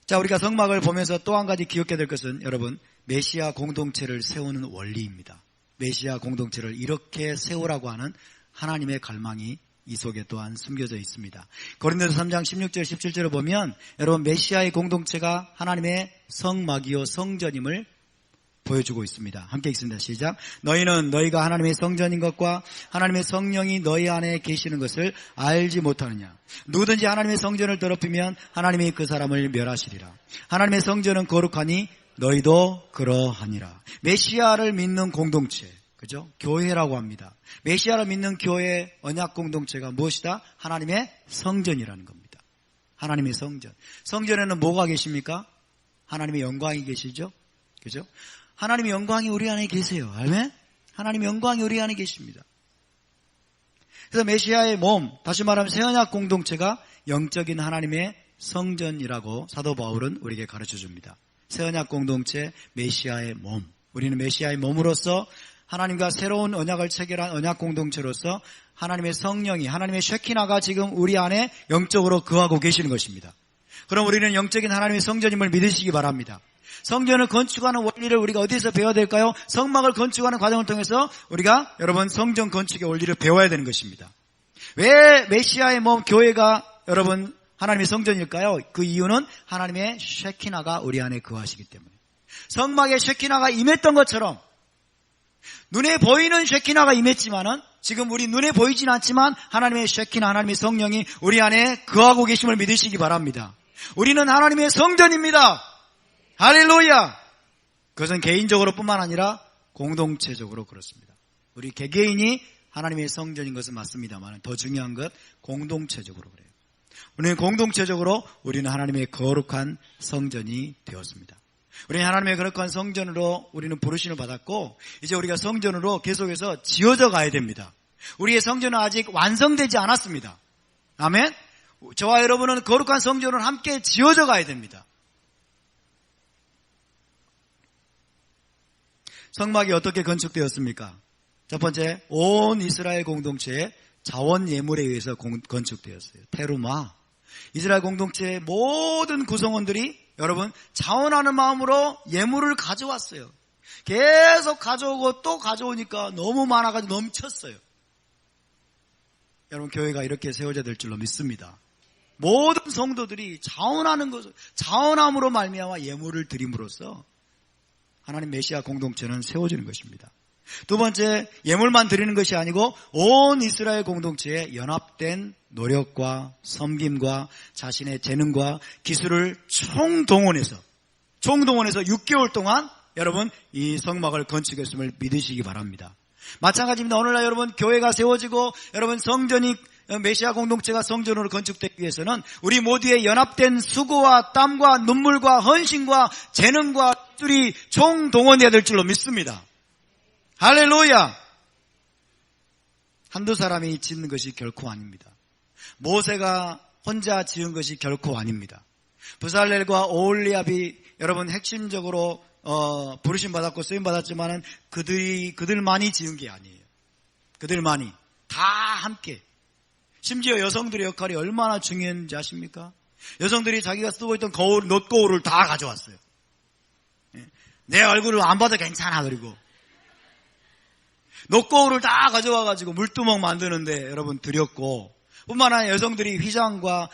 자, 우리가 성막을 보면서 또 한 가지 기억해야 될 것은 여러분, 메시아 공동체를 세우는 원리입니다. 메시아 공동체를 이렇게 세우라고 하는 하나님의 갈망이 이 속에 또한 숨겨져 있습니다. 고린도서 3장 16절 17절을 보면 여러분, 메시아의 공동체가 하나님의 성막이요 성전임을 보여주고 있습니다. 함께 읽습니다. 시작. 너희는 너희가 하나님의 성전인 것과 하나님의 성령이 너희 안에 계시는 것을 알지 못하느냐. 누구든지 하나님의 성전을 더럽히면 하나님이 그 사람을 멸하시리라. 하나님의 성전은 거룩하니 너희도 그러하니라. 메시아를 믿는 공동체, 그죠? 교회라고 합니다. 메시아를 믿는 교회 언약 공동체가 무엇이다? 하나님의 성전이라는 겁니다. 하나님의 성전. 성전에는 뭐가 계십니까? 하나님의 영광이 계시죠? 그죠? 하나님의 영광이 우리 안에 계세요. 아멘? 하나님의 영광이 우리 안에 계십니다. 그래서 메시아의 몸, 다시 말하면 새언약 공동체가 영적인 하나님의 성전이라고 사도 바울은 우리에게 가르쳐 줍니다. 새언약 공동체, 메시아의 몸. 우리는 메시아의 몸으로서 하나님과 새로운 언약을 체결한 언약 공동체로서 하나님의 성령이, 하나님의 쉐키나가 지금 우리 안에 영적으로 거하고 계시는 것입니다. 그럼 우리는 영적인 하나님의 성전임을 믿으시기 바랍니다. 성전을 건축하는 원리를 우리가 어디서 배워야 될까요? 성막을 건축하는 과정을 통해서 우리가 여러분 성전 건축의 원리를 배워야 되는 것입니다. 왜 메시아의 몸 교회가 여러분 하나님의 성전일까요? 그 이유는 하나님의 쉐키나가 우리 안에 거하시기 때문에. 성막에 쉐키나가 임했던 것처럼 눈에 보이는 쉐키나가 임했지만은 지금 우리 눈에 보이진 않지만 하나님의 쉐키나, 하나님의 성령이 우리 안에 거하고 계심을 믿으시기 바랍니다. 우리는 하나님의 성전입니다. 할렐루야! 그것은 개인적으로 뿐만 아니라 공동체적으로 그렇습니다. 우리 개개인이 하나님의 성전인 것은 맞습니다만 더 중요한 것 공동체적으로 그래요. 우리는 공동체적으로 우리는 하나님의 거룩한 성전이 되었습니다. 우리는 하나님의 거룩한 성전으로 우리는 부르심을 받았고 이제 우리가 성전으로 계속해서 지어져 가야 됩니다. 우리의 성전은 아직 완성되지 않았습니다. 아멘? 저와 여러분은 거룩한 성전을 함께 지어져 가야 됩니다. 성막이 어떻게 건축되었습니까? 첫 번째, 온 이스라엘 공동체의 자원 예물에 의해서 건축되었어요. 테루마. 이스라엘 공동체의 모든 구성원들이 여러분 자원하는 마음으로 예물을 가져왔어요. 계속 가져오고 또 가져오니까 너무 많아가지고 넘쳤어요. 여러분, 교회가 이렇게 세워져야 될 줄로 믿습니다. 모든 성도들이 자원하는 것을, 자원함으로 말미암아 예물을 드림으로써 하나님 메시아 공동체는 세워지는 것입니다. 두 번째, 예물만 드리는 것이 아니고 온 이스라엘 공동체의 연합된 노력과 섬김과 자신의 재능과 기술을 총동원해서 6개월 동안 여러분 이 성막을 건축했음을 믿으시기 바랍니다. 마찬가지입니다. 오늘날 여러분 교회가 세워지고 여러분 성전이 메시아 공동체가 성전으로 건축되기 위해서는 우리 모두의 연합된 수고와 땀과 눈물과 헌신과 재능과 기술이 총동원해야 될 줄로 믿습니다. 할렐루야! 한두 사람이 짓는 것이 결코 아닙니다. 모세가 혼자 지은 것이 결코 아닙니다. 부살렐과 오홀리압이 여러분 핵심적으로 부르심 받았고 쓰임 받았지만은 그들만이 지은 게 아니에요. 그들만이 다 함께. 심지어 여성들의 역할이 얼마나 중요한지 아십니까? 여성들이 자기가 쓰고 있던 거울, 놋거울을 다 가져왔어요. 내 얼굴을 안 봐도 괜찮아. 그리고 녹거울을 다 가져와가지고 물두멍 만드는데 여러분 드렸고, 뿐만 아니라 여성들이 휘장과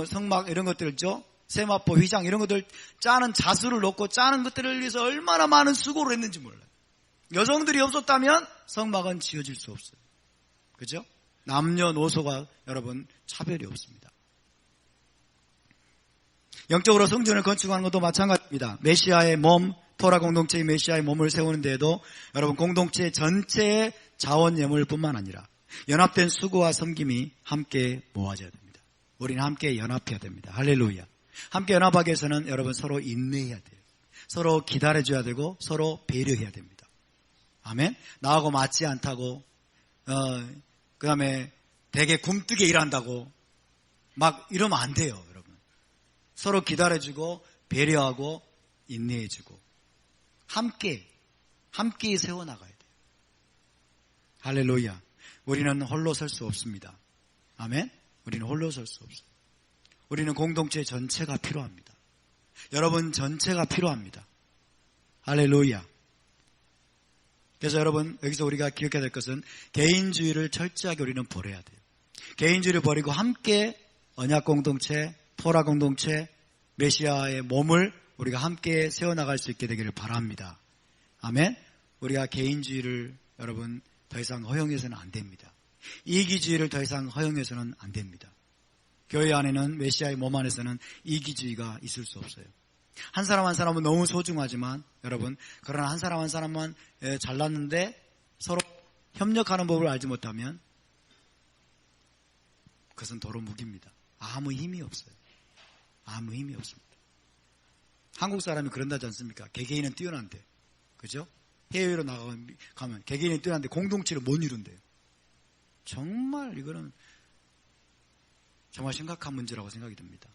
성막 이런 것들 있죠, 세마포 휘장 이런 것들 짜는 자수를 넣고 짜는 것들을 위해서 얼마나 많은 수고를 했는지 몰라요. 여성들이 없었다면 성막은 지어질 수 없어요. 그죠? 남녀노소가 여러분 차별이 없습니다. 영적으로 성전을 건축하는 것도 마찬가지입니다. 메시아의 몸, 토라 공동체의 메시아의 몸을 세우는 데에도 여러분 공동체 전체의 자원 예물뿐만 아니라 연합된 수고와 섬김이 함께 모아져야 됩니다. 우리는 함께 연합해야 됩니다. 할렐루야. 함께 연합하기 위해서는 여러분 서로 인내해야 돼요. 서로 기다려줘야 되고 서로 배려해야 됩니다. 아멘. 나하고 맞지 않다고 그 다음에 되게 굼뜨게 일한다고 막 이러면 안 돼요. 여러분 서로 기다려주고 배려하고 인내해주고 함께 세워나가야 돼요. 할렐루야. 우리는 홀로 설 수 없습니다. 아멘. 우리는 홀로 설 수 없어요. 우리는 공동체 전체가 필요합니다. 여러분 전체가 필요합니다. 할렐루야. 그래서 여러분 여기서 우리가 기억해야 될 것은 개인주의를 철저하게 우리는 버려야 돼요. 개인주의를 버리고 함께 언약 공동체, 토라 공동체, 메시아의 몸을 우리가 함께 세워나갈 수 있게 되기를 바랍니다. 아멘. 우리가 개인주의를 여러분 더 이상 허용해서는 안 됩니다. 이기주의를 더 이상 허용해서는 안 됩니다. 교회 안에는 메시아의 몸 안에서는 이기주의가 있을 수 없어요. 한 사람 한 사람은 너무 소중하지만 여러분 그러나 한 사람 한 사람만 잘났는데 서로 협력하는 법을 알지 못하면 그것은 도로 무기입니다. 아무 힘이 없어요. 아무 힘이 없습니다. 한국 사람이 그런다지 않습니까? 개개인은 뛰어난데, 그죠? 해외로 나가면 개개인은 뛰어난데 공동체를 못 이룬대요. 정말 이거는 정말 심각한 문제라고 생각이 듭니다.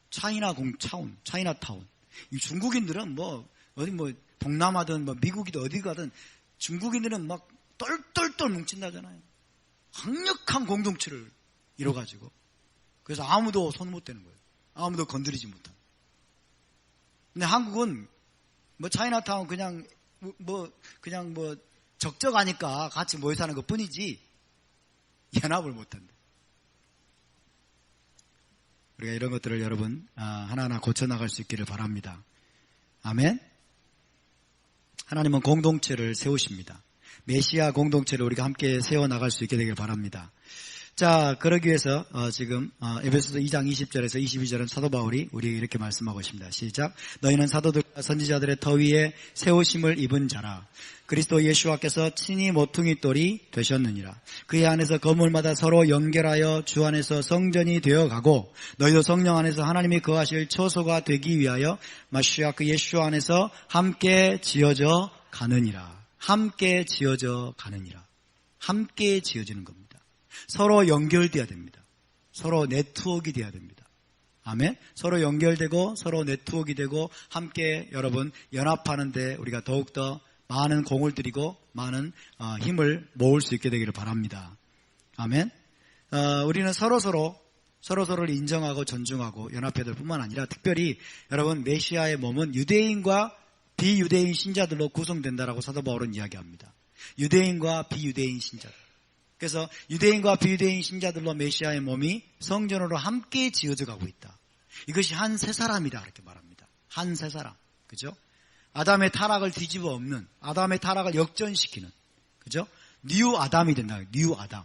차이나타운. 이 중국인들은 어디 동남아든 미국이든 어디 가든 중국인들은 막 똘똘똘 뭉친다잖아요. 강력한 공동체를 이뤄가지고. 그래서 아무도 손 못 대는 거예요. 아무도 건드리지 못한. 근데 한국은 차이나타운 그냥 적적하니까 같이 모여 사는 것 뿐이지 연합을 못한다. 우리가 이런 것들을 여러분 하나하나 고쳐나갈 수 있기를 바랍니다. 아멘. 하나님은 공동체를 세우십니다. 메시아 공동체를 우리가 함께 세워나갈 수 있게 되길 바랍니다. 자, 그러기 위해서 지금 에베소서 2장 20절에서 22절은 사도 바울이 우리에게 이렇게 말씀하고 있습니다. 시작. 너희는 사도들과 선지자들의 터 위에 세우심을 입은 자라. 그리스도 예수와께서 친히 모퉁이 돌이 되셨느니라. 그의 안에서 건물마다 서로 연결하여 주 안에서 성전이 되어가고 너희도 성령 안에서 하나님이 거하실 처소가 되기 위하여 마시아 그 예수 안에서 함께 지어져 가느니라. 함께 지어져 가느니라. 함께 지어지는 겁니다. 서로 연결돼야 됩니다. 서로 네트워크가 돼야 됩니다. 아멘. 서로 연결되고 서로 네트워크가 되고 함께 여러분 연합하는데 우리가 더욱더 많은 공을 들이고 많은 힘을 모을 수 있게 되기를 바랍니다. 아멘. 우리는 서로를 인정하고 존중하고 연합해야 될 뿐만 아니라 특별히 여러분 메시아의 몸은 유대인과 비유대인 신자들로 구성된다라고 사도 바울은 이야기합니다. 유대인과 비유대인 신자들. 그래서 유대인과 비유대인 신자들로 메시아의 몸이 성전으로 함께 지어져 가고 있다. 이것이 한 세 사람이다 이렇게 말합니다. 한 세 사람. 그죠? 아담의 타락을 뒤집어 엎는, 아담의 타락을 역전시키는, 그죠? 뉴 아담이 된다. 뉴 아담.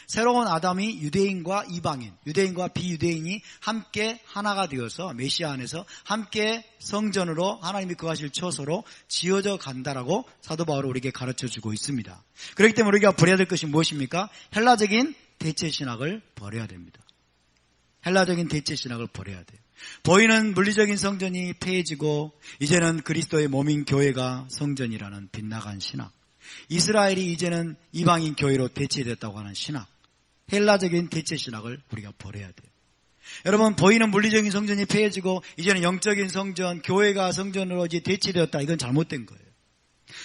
새로운 아담이 유대인과 이방인, 유대인과 비유대인이 함께 하나가 되어서 메시아 안에서 함께 성전으로 하나님이 거하실 처소로 지어져 간다라고 사도 바울은 우리에게 가르쳐주고 있습니다. 그렇기 때문에 우리가 버려야 될 것이 무엇입니까? 헬라적인 대체신학을 버려야 됩니다. 헬라적인 대체신학을 버려야 돼요. 보이는 물리적인 성전이 폐해지고 이제는 그리스도의 몸인 교회가 성전이라는 빗나간 신학, 이스라엘이 이제는 이방인 교회로 대체됐다고 하는 신학, 헬라적인 대체신학을 우리가 버려야 돼요. 여러분 보이는 물리적인 성전이 폐해지고 이제는 영적인 성전, 교회가 성전으로 이제 대체되었다. 이건 잘못된 거예요.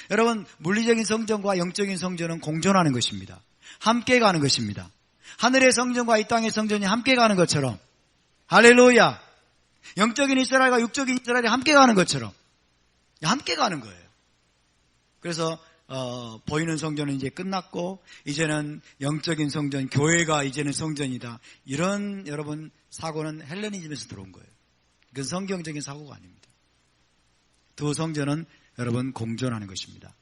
여러분 물리적인 성전과 영적인 성전은 공존하는 것입니다. 함께 가는 것입니다. 하늘의 성전과 이 땅의 성전이 함께 가는 것처럼, 할렐루야, 영적인 이스라엘과 육적인 이스라엘이 함께 가는 것처럼 함께 가는 거예요. 그래서 보이는 성전은 이제 끝났고 이제는 영적인 성전, 교회가 이제는 성전이다. 이런 여러분 사고는 헬레니즘에서 들어온 거예요. 그건 성경적인 사고가 아닙니다. 두 성전은 여러분 공존하는 것입니다.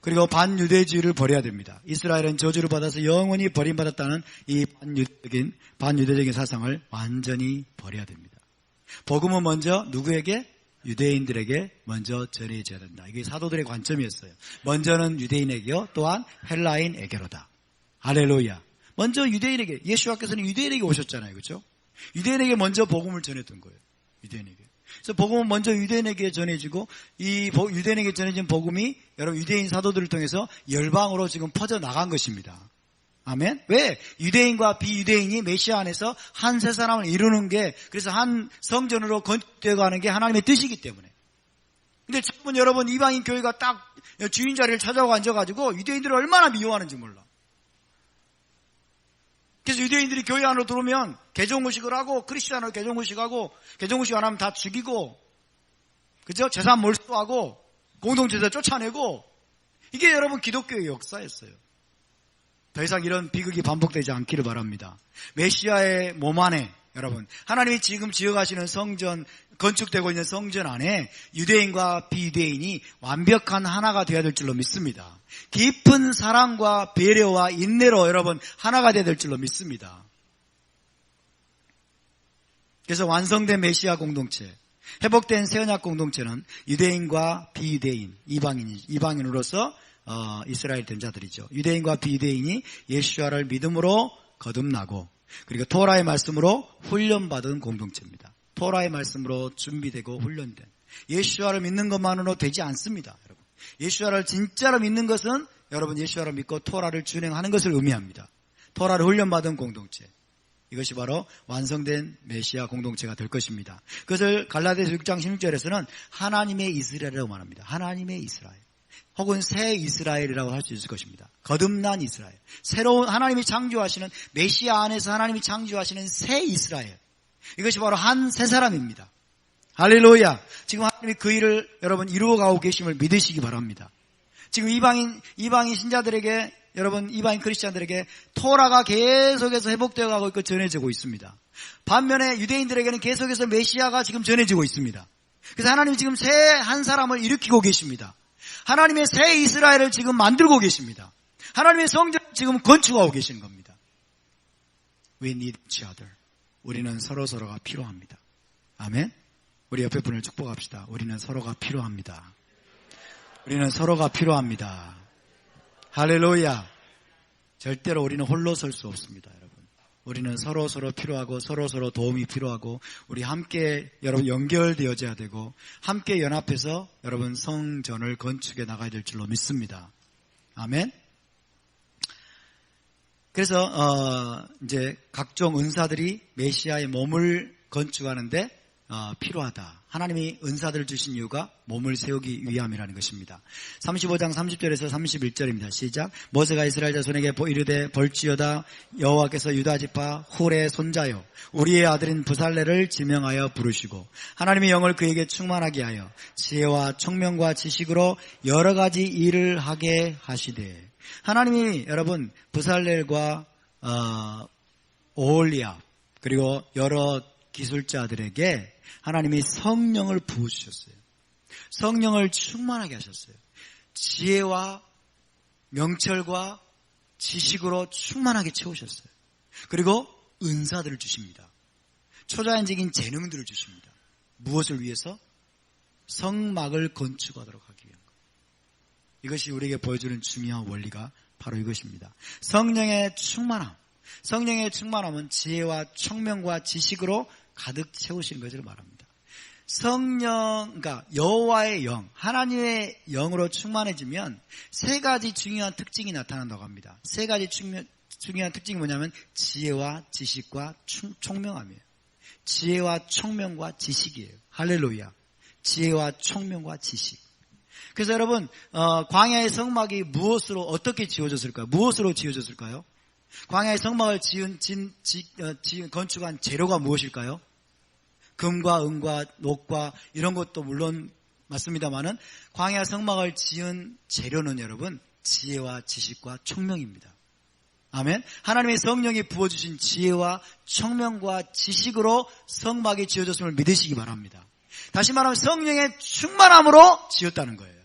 그리고 반유대주의를 버려야 됩니다. 이스라엘은 저주를 받아서 영원히 버림받았다는 이 반유대적인 사상을 완전히 버려야 됩니다. 복음은 먼저 누구에게? 유대인들에게 먼저 전해져야 된다. 이게 사도들의 관점이었어요. 먼저는 유대인에게요, 또한 헬라인에게로다. 할렐루야. 먼저 유대인에게, 예수와께서는 유대인에게 오셨잖아요. 그렇죠? 유대인에게 먼저 복음을 전했던 거예요. 유대인에게. 그래서 복음은 먼저 유대인에게 전해지고 이 유대인에게 전해진 복음이 여러분 유대인 사도들을 통해서 열방으로 지금 퍼져나간 것입니다. 아멘? 왜? 유대인과 비유대인이 메시아 안에서 한 세 사람을 이루는 게, 그래서 한 성전으로 건축되어 가는 게 하나님의 뜻이기 때문에. 근데 지금은 여러분 이방인 교회가 딱 주인 자리를 찾아오고 앉아가지고 유대인들을 얼마나 미워하는지 몰라. 그래서 유대인들이 교회 안으로 들어오면 개종의식을 하고 크리스찬으로 개종의식하고 개종의식 안 하면 다 죽이고, 그죠? 재산 몰수하고 공동체에서 쫓아내고, 이게 여러분 기독교의 역사였어요. 더 이상 이런 비극이 반복되지 않기를 바랍니다. 메시아의 몸 안에 여러분 하나님이 지금 지어가시는 성전, 건축되고 있는 성전 안에 유대인과 비유대인이 완벽한 하나가 되어야 될 줄로 믿습니다. 깊은 사랑과 배려와 인내로 여러분 하나가 되어야 될 줄로 믿습니다. 그래서 완성된 메시아 공동체, 회복된 새언약 공동체는 유대인과 비유대인, 이방인으로서 이스라엘 된 자들이죠. 유대인과 비유대인이 예수와를 믿음으로 거듭나고, 그리고 토라의 말씀으로 훈련받은 공동체입니다. 토라의 말씀으로 준비되고 훈련된. 예수와를 믿는 것만으로 되지 않습니다. 여러분, 예수와를 진짜로 믿는 것은 여러분 예수와를 믿고 토라를 준행하는 것을 의미합니다. 토라를 훈련받은 공동체, 이것이 바로 완성된 메시아 공동체가 될 것입니다. 그것을 갈라디아서 6장 16절에서는 하나님의 이스라엘이라고 말합니다. 하나님의 이스라엘, 혹은 새 이스라엘이라고 할 수 있을 것입니다. 거듭난 이스라엘, 새로운 하나님이 창조하시는, 메시아 안에서 하나님이 창조하시는 새 이스라엘, 이것이 바로 한 새 사람입니다. 할렐루야. 지금 하나님이 그 일을 여러분 이루어가고 계심을 믿으시기 바랍니다. 지금 이방인 신자들에게, 여러분 이방인 크리스찬들에게 토라가 계속해서 회복되어 가고 있고 전해지고 있습니다. 반면에 유대인들에게는 계속해서 메시아가 지금 전해지고 있습니다. 그래서 하나님이 지금 새 한 사람을 일으키고 계십니다. 하나님의 새 이스라엘을 지금 만들고 계십니다. 하나님의 성전을 지금 건축하고 계시는 겁니다. We need each other. 우리는 서로서로가 필요합니다. 아멘. 우리 옆에 분을 축복합시다. 우리는 서로가 필요합니다. 우리는 서로가 필요합니다. 할렐루야. 절대로 우리는 홀로 설 수 없습니다, 여러분. 우리는 서로서로 필요하고 서로서로 도움이 필요하고, 우리 함께 여러분 연결되어져야 되고, 함께 연합해서 여러분 성전을 건축해 나가야 될 줄로 믿습니다. 아멘. 그래서 이제 각종 은사들이 메시아의 몸을 건축하는데 필요하다. 하나님이 은사들을 주신 이유가 몸을 세우기 위함이라는 것입니다. 35장 30절에서 31절입니다. 시작. 모세가 이스라엘 자손에게 이르되 볼지어다 여호와께서 유다 지파 훌의 손자요 우리의 아들인 부살레를 지명하여 부르시고 하나님의 영을 그에게 충만하게 하여 지혜와 총명과 지식으로 여러 가지 일을 하게 하시되. 하나님이 여러분 부살렐과 오홀리압 그리고 여러 기술자들에게 하나님이 성령을 부으셨어요. 성령을 충만하게 하셨어요. 지혜와 명철과 지식으로 충만하게 채우셨어요. 그리고 은사들을 주십니다. 초자연적인 재능들을 주십니다. 무엇을 위해서? 성막을 건축하도록 하기 위한 것. 이것이 우리에게 보여주는 중요한 원리가 바로 이것입니다. 성령의 충만함. 성령의 충만함은 지혜와 총명과 지식으로 가득 채우시는 것을 말합니다. 성령, 그러니까 여호와의 영, 하나님의 영으로 충만해지면 세 가지 중요한 특징이 나타난다고 합니다. 세 가지 중요한 특징이 뭐냐면 지혜와 지식과 총명함이에요. 지혜와 총명과 지식이에요. 할렐루야. 지혜와 총명과 지식. 그래서 여러분 광야의 성막이 무엇으로 어떻게 지어졌을까요? 무엇으로 지어졌을까요? 광야의 성막을 건축한 재료가 무엇일까요? 금과 은과 녹과 이런 것도 물론 맞습니다만은 광야 성막을 지은 재료는 여러분 지혜와 지식과 총명입니다. 아멘. 하나님의 성령이 부어주신 지혜와 총명과 지식으로 성막이 지어졌음을 믿으시기 바랍니다. 다시 말하면 성령의 충만함으로 지었다는 거예요.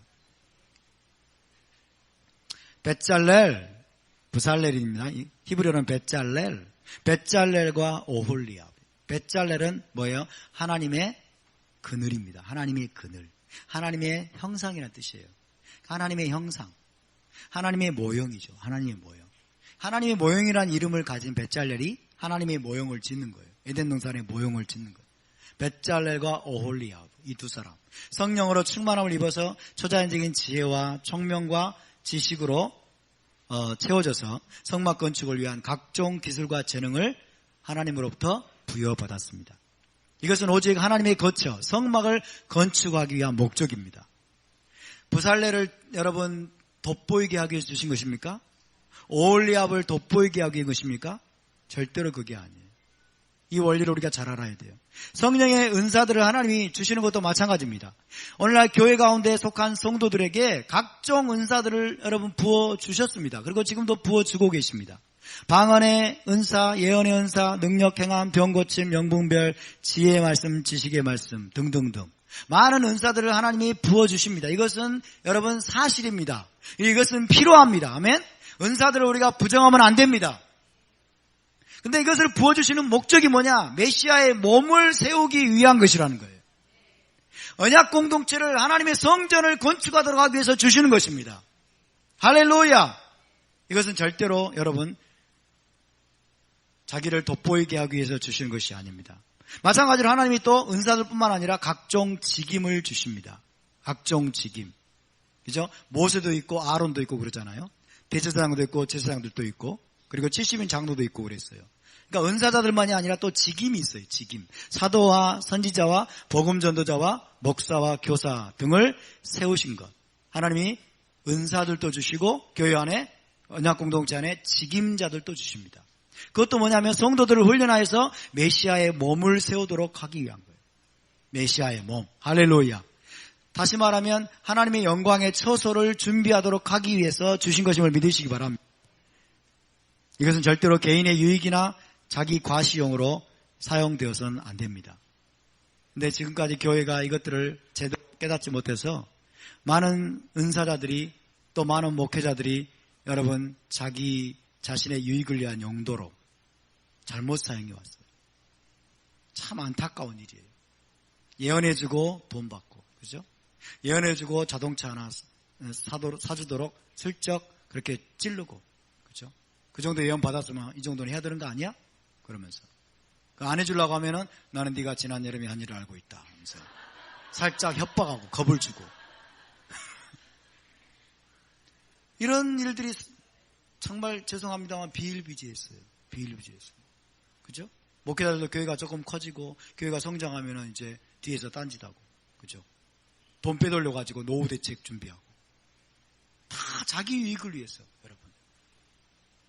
벳잘렐, 부살렐입니다. 히브리어는 벳잘렐과 오홀리압. 벳잘렐은 뭐예요? 하나님의 그늘입니다. 하나님의 그늘. 하나님의 형상이라는 뜻이에요. 하나님의 형상. 하나님의 모형이죠. 하나님의 모형. 하나님의 모형이라는 이름을 가진 벳잘렐이 하나님의 모형을 짓는 거예요. 에덴 동산의 모형을 짓는 거예요. 벳잘렐과 오홀리압, 이 두 사람. 성령으로 충만함을 입어서 초자연적인 지혜와 총명과 지식으로 채워져서 성막 건축을 위한 각종 기술과 재능을 하나님으로부터 부여받았습니다. 이것은 오직 하나님의 거처, 성막을 건축하기 위한 목적입니다. 부살레를 여러분 돋보이게 하기 위해서 주신 것입니까? 오홀리압을 돋보이게 하기 위한 것입니까? 절대로 그게 아니에요. 이 원리를 우리가 잘 알아야 돼요. 성령의 은사들을 하나님이 주시는 것도 마찬가지입니다. 오늘날 교회 가운데 속한 성도들에게 각종 은사들을 여러분 부어주셨습니다. 그리고 지금도 부어주고 계십니다. 방언의 은사, 예언의 은사, 능력, 행함, 병고침, 명분별, 지혜의 말씀, 지식의 말씀 등등등 많은 은사들을 하나님이 부어주십니다. 이것은 여러분 사실입니다. 이것은 필요합니다. 아멘? 은사들을 우리가 부정하면 안 됩니다. 근데 이것을 부어주시는 목적이 뭐냐? 메시아의 몸을 세우기 위한 것이라는 거예요. 언약 공동체를 하나님의 성전을 건축하도록 하기 위해서 주시는 것입니다. 할렐루야! 이것은 절대로 여러분 자기를 돋보이게 하기 위해서 주시는 것이 아닙니다. 마찬가지로 하나님이 또 은사들뿐만 아니라 각종 직임을 주십니다. 각종 직임. 그죠? 모세도 있고 아론도 있고 그러잖아요. 대제사장도 있고 제사장들도 있고 그리고 70인 장로도 있고 그랬어요. 그러니까 은사자들만이 아니라 또 직임이 있어요. 직임. 사도와 선지자와 복음 전도자와 목사와 교사 등을 세우신 것. 하나님이 은사들도 주시고 교회 안에 언약 공동체 안에 직임자들도 주십니다. 그것도 뭐냐면 성도들을 훈련하여서 메시아의 몸을 세우도록 하기 위한 거예요. 메시아의 몸. 할렐루야. 다시 말하면 하나님의 영광의 처소를 준비하도록 하기 위해서 주신 것임을 믿으시기 바랍니다. 이것은 절대로 개인의 유익이나 자기 과시용으로 사용되어서는 안 됩니다. 근데 지금까지 교회가 이것들을 제대로 깨닫지 못해서 많은 은사자들이 또 많은 목회자들이 여러분 자기 자신의 유익을 위한 용도로 잘못 사용해 왔어요. 참 안타까운 일이에요. 예언해주고 돈 받고, 그죠? 예언해주고 자동차 하나 사주도록 슬쩍 그렇게 찌르고, 그죠? 그 정도 예언 받았으면 이 정도는 해야 되는 거 아니야? 그러면서 안 해주려고 하면은 나는 네가 지난 여름에 한 일을 알고 있다 하면서 살짝 협박하고 겁을 주고 이런 일들이 정말 죄송합니다만 비일비재했어요. 비일비재했어요. 그죠? 목회자들도 교회가 조금 커지고 교회가 성장하면은 이제 뒤에서 딴짓하고, 그죠? 돈 빼돌려 가지고 노후 대책 준비하고 다 자기 유익을 위해서 여러분.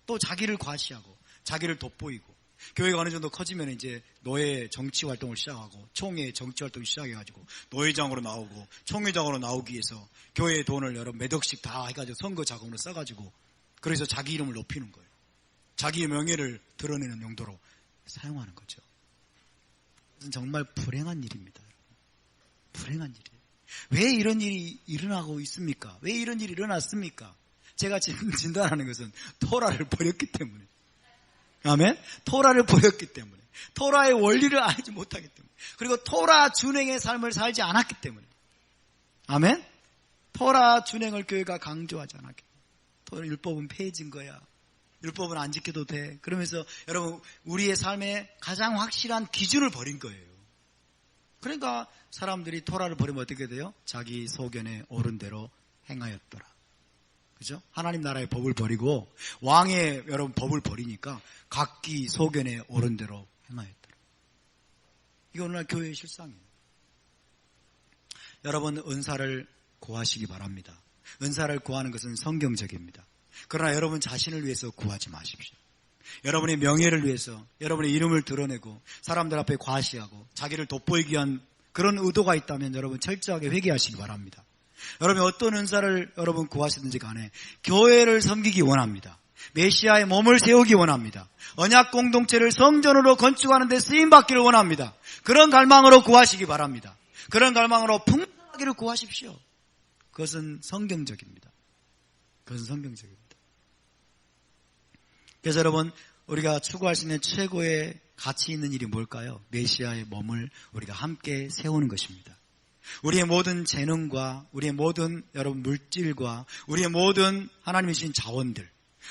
또 자기를 과시하고 자기를 돋보이고 교회가 어느 정도 커지면 이제 노예 정치 활동을 시작하고 총회 정치 활동을 시작해가지고 노회장으로 나오고 총회장으로 나오기 위해서 교회의 돈을 여러 몇 억씩 다 해가지고 선거 자금으로 써가지고 그래서 자기 이름을 높이는 거예요. 자기의 명예를 드러내는 용도로 사용하는 거죠. 이것은 정말 불행한 일입니다. 불행한 일이에요. 왜 이런 일이 일어나고 있습니까? 왜 이런 일이 일어났습니까? 제가 지금 진단하는 것은 토라를 버렸기 때문에. 아멘? 토라를 버렸기 때문에. 토라의 원리를 알지 못하기 때문에. 그리고 토라 준행의 삶을 살지 않았기 때문에. 아멘? 토라 준행을 교회가 강조하지 않았기 때문에. 토라 율법은 폐해진 거야. 율법은 안 지켜도 돼. 그러면서 여러분 우리의 삶에 가장 확실한 기준을 버린 거예요. 그러니까 사람들이 토라를 버리면 어떻게 돼요? 자기 소견에 옳은 대로 행하였더라. 그죠? 하나님 나라의 법을 버리고 왕의 여러분 법을 버리니까 각기 소견에 옳은 대로 행하였더라. 이게 오늘날 교회의 실상이에요. 여러분 은사를 구하시기 바랍니다. 은사를 구하는 것은 성경적입니다. 그러나 여러분 자신을 위해서 구하지 마십시오. 여러분의 명예를 위해서 여러분의 이름을 드러내고 사람들 앞에 과시하고 자기를 돋보이기 위한 그런 의도가 있다면 여러분 철저하게 회개하시기 바랍니다. 여러분 어떤 은사를 여러분 구하시든지 간에 교회를 섬기기 원합니다. 메시아의 몸을 세우기 원합니다. 언약 공동체를 성전으로 건축하는 데 쓰임받기를 원합니다. 그런 갈망으로 구하시기 바랍니다. 그런 갈망으로 풍성하기를 구하십시오. 그것은 성경적입니다. 그것은 성경적입니다. 그래서 여러분 우리가 추구할 수 있는 최고의 가치 있는 일이 뭘까요? 메시아의 몸을 우리가 함께 세우는 것입니다. 우리의 모든 재능과 우리의 모든 여러분 물질과 우리의 모든 하나님이 주신 자원들,